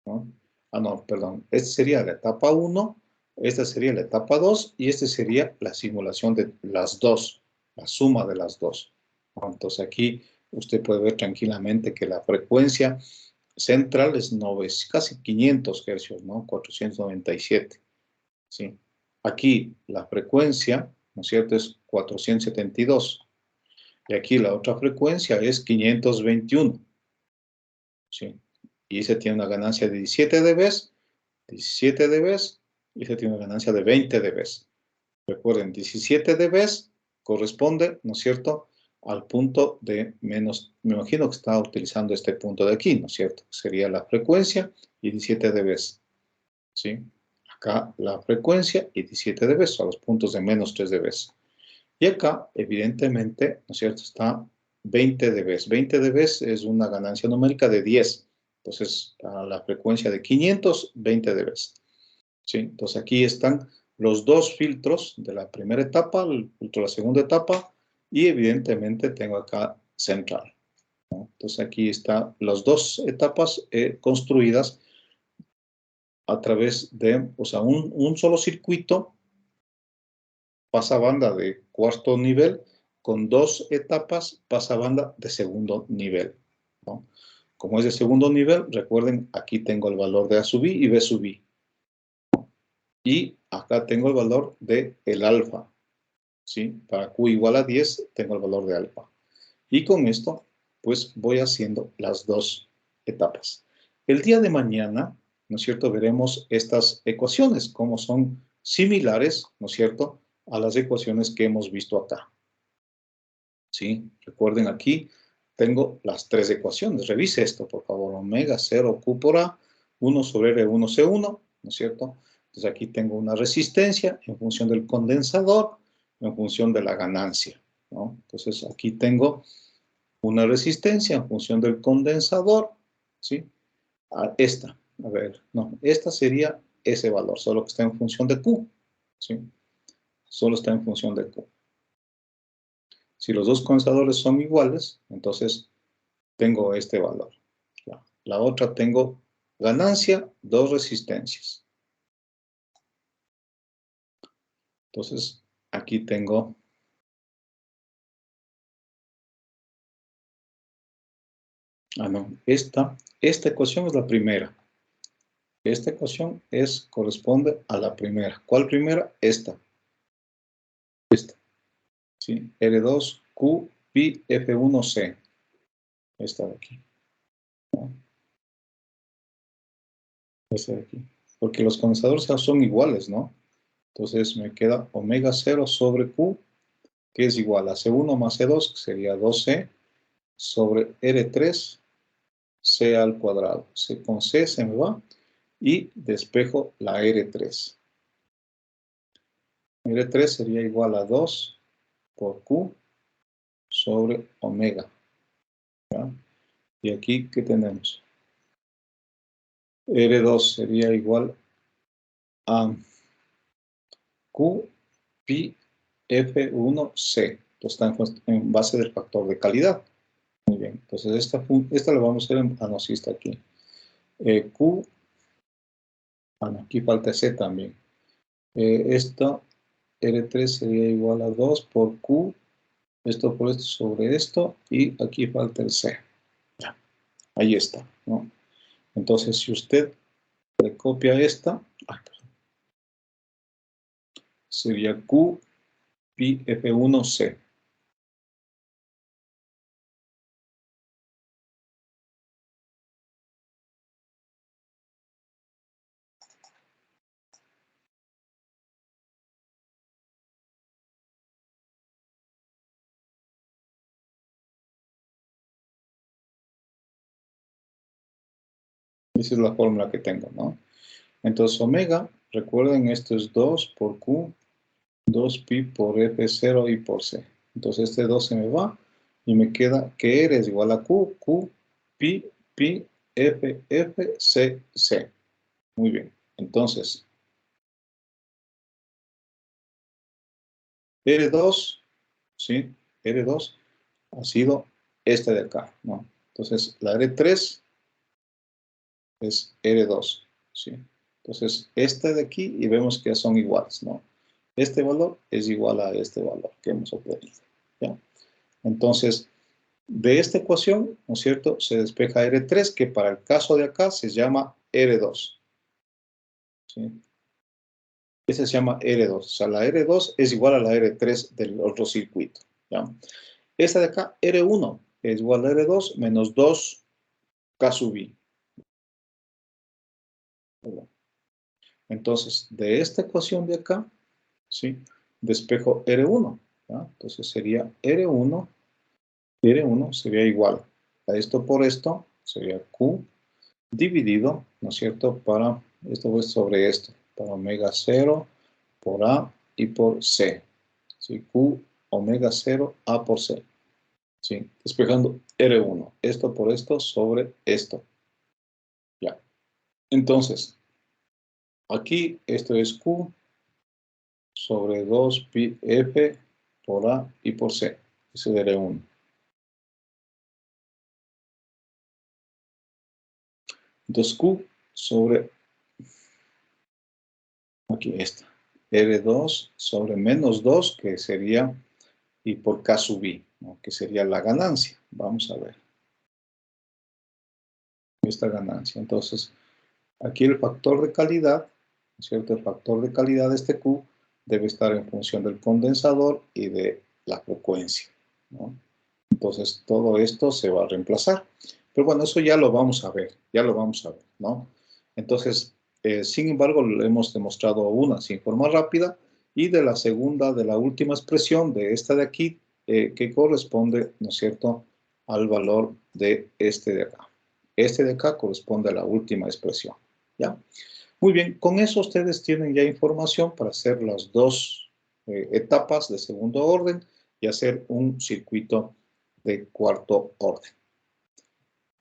¿no? Ah, no, perdón. Esta sería la etapa 1, esta sería la etapa 2 y esta sería la simulación de las dos, la suma de las dos, ¿no? Entonces aquí usted puede ver tranquilamente que la frecuencia central es casi 500 hercios, ¿no? 497, ¿sí? Aquí la frecuencia, ¿no es cierto?, es 472. Y aquí la otra frecuencia es 521, ¿sí? Y ese tiene una ganancia de 17 dB, 17 dB, y ese tiene una ganancia de 20 dB. Recuerden, 17 dB corresponde, ¿no es cierto?, al punto de menos, me imagino que está utilizando este punto de aquí, ¿no es cierto? Sería la frecuencia y 17 dB, ¿sí? Acá la frecuencia y 17 dB, a los puntos de menos 3 dB. Y acá, evidentemente, ¿no es cierto?, está 20 dB. 20 dB es una ganancia numérica de 10. Entonces, a la frecuencia de 500, 20 dB. ¿Sí? Entonces, aquí están los dos filtros de la primera etapa, el filtro de la segunda etapa, y evidentemente tengo acá central, ¿no? Entonces, aquí están las dos etapas construidas a través de, o sea, un solo circuito pasabanda de cuarto nivel con dos etapas pasabanda de segundo nivel, ¿no? Como es de segundo nivel, recuerden, aquí tengo el valor de A sub I y B sub I. Y acá tengo el valor de el alfa, ¿sí? Para Q igual a 10, tengo el valor de alfa. Y con esto, pues voy haciendo las dos etapas. El día de mañana, ¿no es cierto?, veremos estas ecuaciones, cómo son similares, ¿no es cierto?, a las ecuaciones que hemos visto acá. ¿Sí? Recuerden, aquí tengo las tres ecuaciones. Revise esto, por favor. Omega 0 Q por A, 1 sobre R1 C1, ¿no es cierto? Entonces aquí tengo una resistencia en función del condensador, en función de la ganancia, ¿no? Entonces aquí tengo una resistencia en función del condensador, ¿sí? Esta, a ver, no, esta sería ese valor, solo que está en función de Q, ¿sí? Solo está en función de Q. Si los dos condensadores son iguales, entonces tengo este valor. La otra tengo ganancia, dos resistencias. Entonces, aquí tengo no, esta ecuación es la primera. Esta ecuación corresponde a la primera. ¿Cuál primera? Esta. Esta. ¿Sí? R2Q pi F1C. Esta de aquí, ¿no? Esta de aquí. Porque los condensadores son iguales, ¿no? Entonces me queda omega 0 sobre Q, que es igual a C1 más C2, que sería 2C, sobre R3, C al cuadrado. C con C se me va, y despejo la R3. R3 sería igual a 2 por Q sobre omega, ¿ya? Y aquí, ¿qué tenemos? R2 sería igual a Q pi F1C. Esto está en base del factor de calidad. Muy bien, entonces esta la vamos a hacer en anosista aquí. Q, no, aquí falta C también. Esta R3 sería igual a 2 por Q, esto por esto sobre esto, y aquí falta el C. Ya, ahí está, ¿no? Entonces, si usted le copia esta, sería Q pi F1C. Esa es la fórmula que tengo, ¿no? Entonces, omega, recuerden, esto es 2 por Q, 2pi por F0 y por C. Entonces, este 2 se me va y me queda que R es igual a Q, Q, pi, pi, F, F, C, C. Muy bien. Entonces, R2, ¿sí? R2 ha sido este de acá, ¿no? Entonces, la R3 es R2, ¿sí? Entonces, este de aquí, y vemos que son iguales, ¿no? Este valor es igual a este valor que hemos obtenido, ¿ya? Entonces, de esta ecuación, ¿no es cierto?, se despeja R3, que para el caso de acá se llama R2, ¿sí? Ese se llama R2, o sea, la R2 es igual a la R3 del otro circuito, ¿ya? Esta de acá, R1, es igual a R2 menos 2K sub I. Entonces, de esta ecuación de acá, ¿sí?, despejo R1, ¿ya? Entonces sería R1 sería igual a esto por esto, sería Q dividido, ¿no es cierto?, para esto es sobre esto, para omega 0 por A y por C. ¿Sí? Q omega 0 A por C. ¿Sí? Despejando R1, esto por esto sobre esto. Ya. Entonces, aquí esto es Q sobre 2 pi F por A y por C. Ese es R1. Entonces Q sobre, aquí está, R2 sobre menos 2, que sería, y por K sub I, ¿no?, que sería la ganancia. Vamos a ver. Esta ganancia. Entonces, aquí el factor de calidad, ¿no es cierto? El factor de calidad de este Q debe estar en función del condensador y de la frecuencia, ¿no? Entonces, todo esto se va a reemplazar. Pero bueno, eso ya lo vamos a ver, ¿no? Entonces, sin embargo, le hemos demostrado una sin forma rápida y de la segunda, de la última expresión, de esta de aquí, que corresponde, ¿no es cierto?, al valor de este de acá. Este de acá corresponde a la última expresión, ¿ya? Muy bien, con eso ustedes tienen ya información para hacer las dos etapas de segundo orden y hacer un circuito de cuarto orden.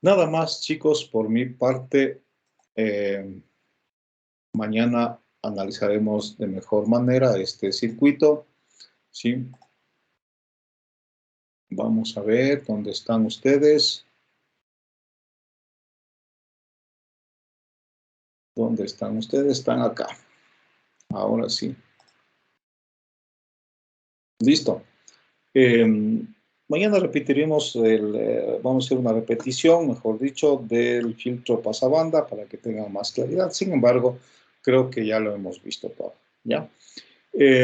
Nada más, chicos, por mi parte. Mañana analizaremos de mejor manera este circuito, ¿sí? Vamos a ver dónde están ustedes. ¿Dónde están ustedes? Están acá. Ahora sí. Listo. Mañana repetiremos, vamos a hacer una repetición, mejor dicho, del filtro pasabanda para que tengan más claridad. Sin embargo, creo que ya lo hemos visto todo, ¿ya?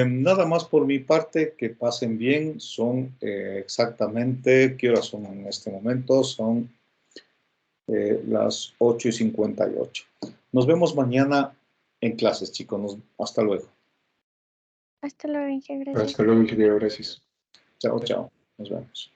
Nada más por mi parte, que pasen bien. Son exactamente, ¿qué horas son en este momento? Son las 8:58. Nos vemos mañana en clases, chicos. Hasta luego. Hasta luego, Inge, gracias. Hasta luego, ingeniero, gracias. Chao, chao. Nos vemos.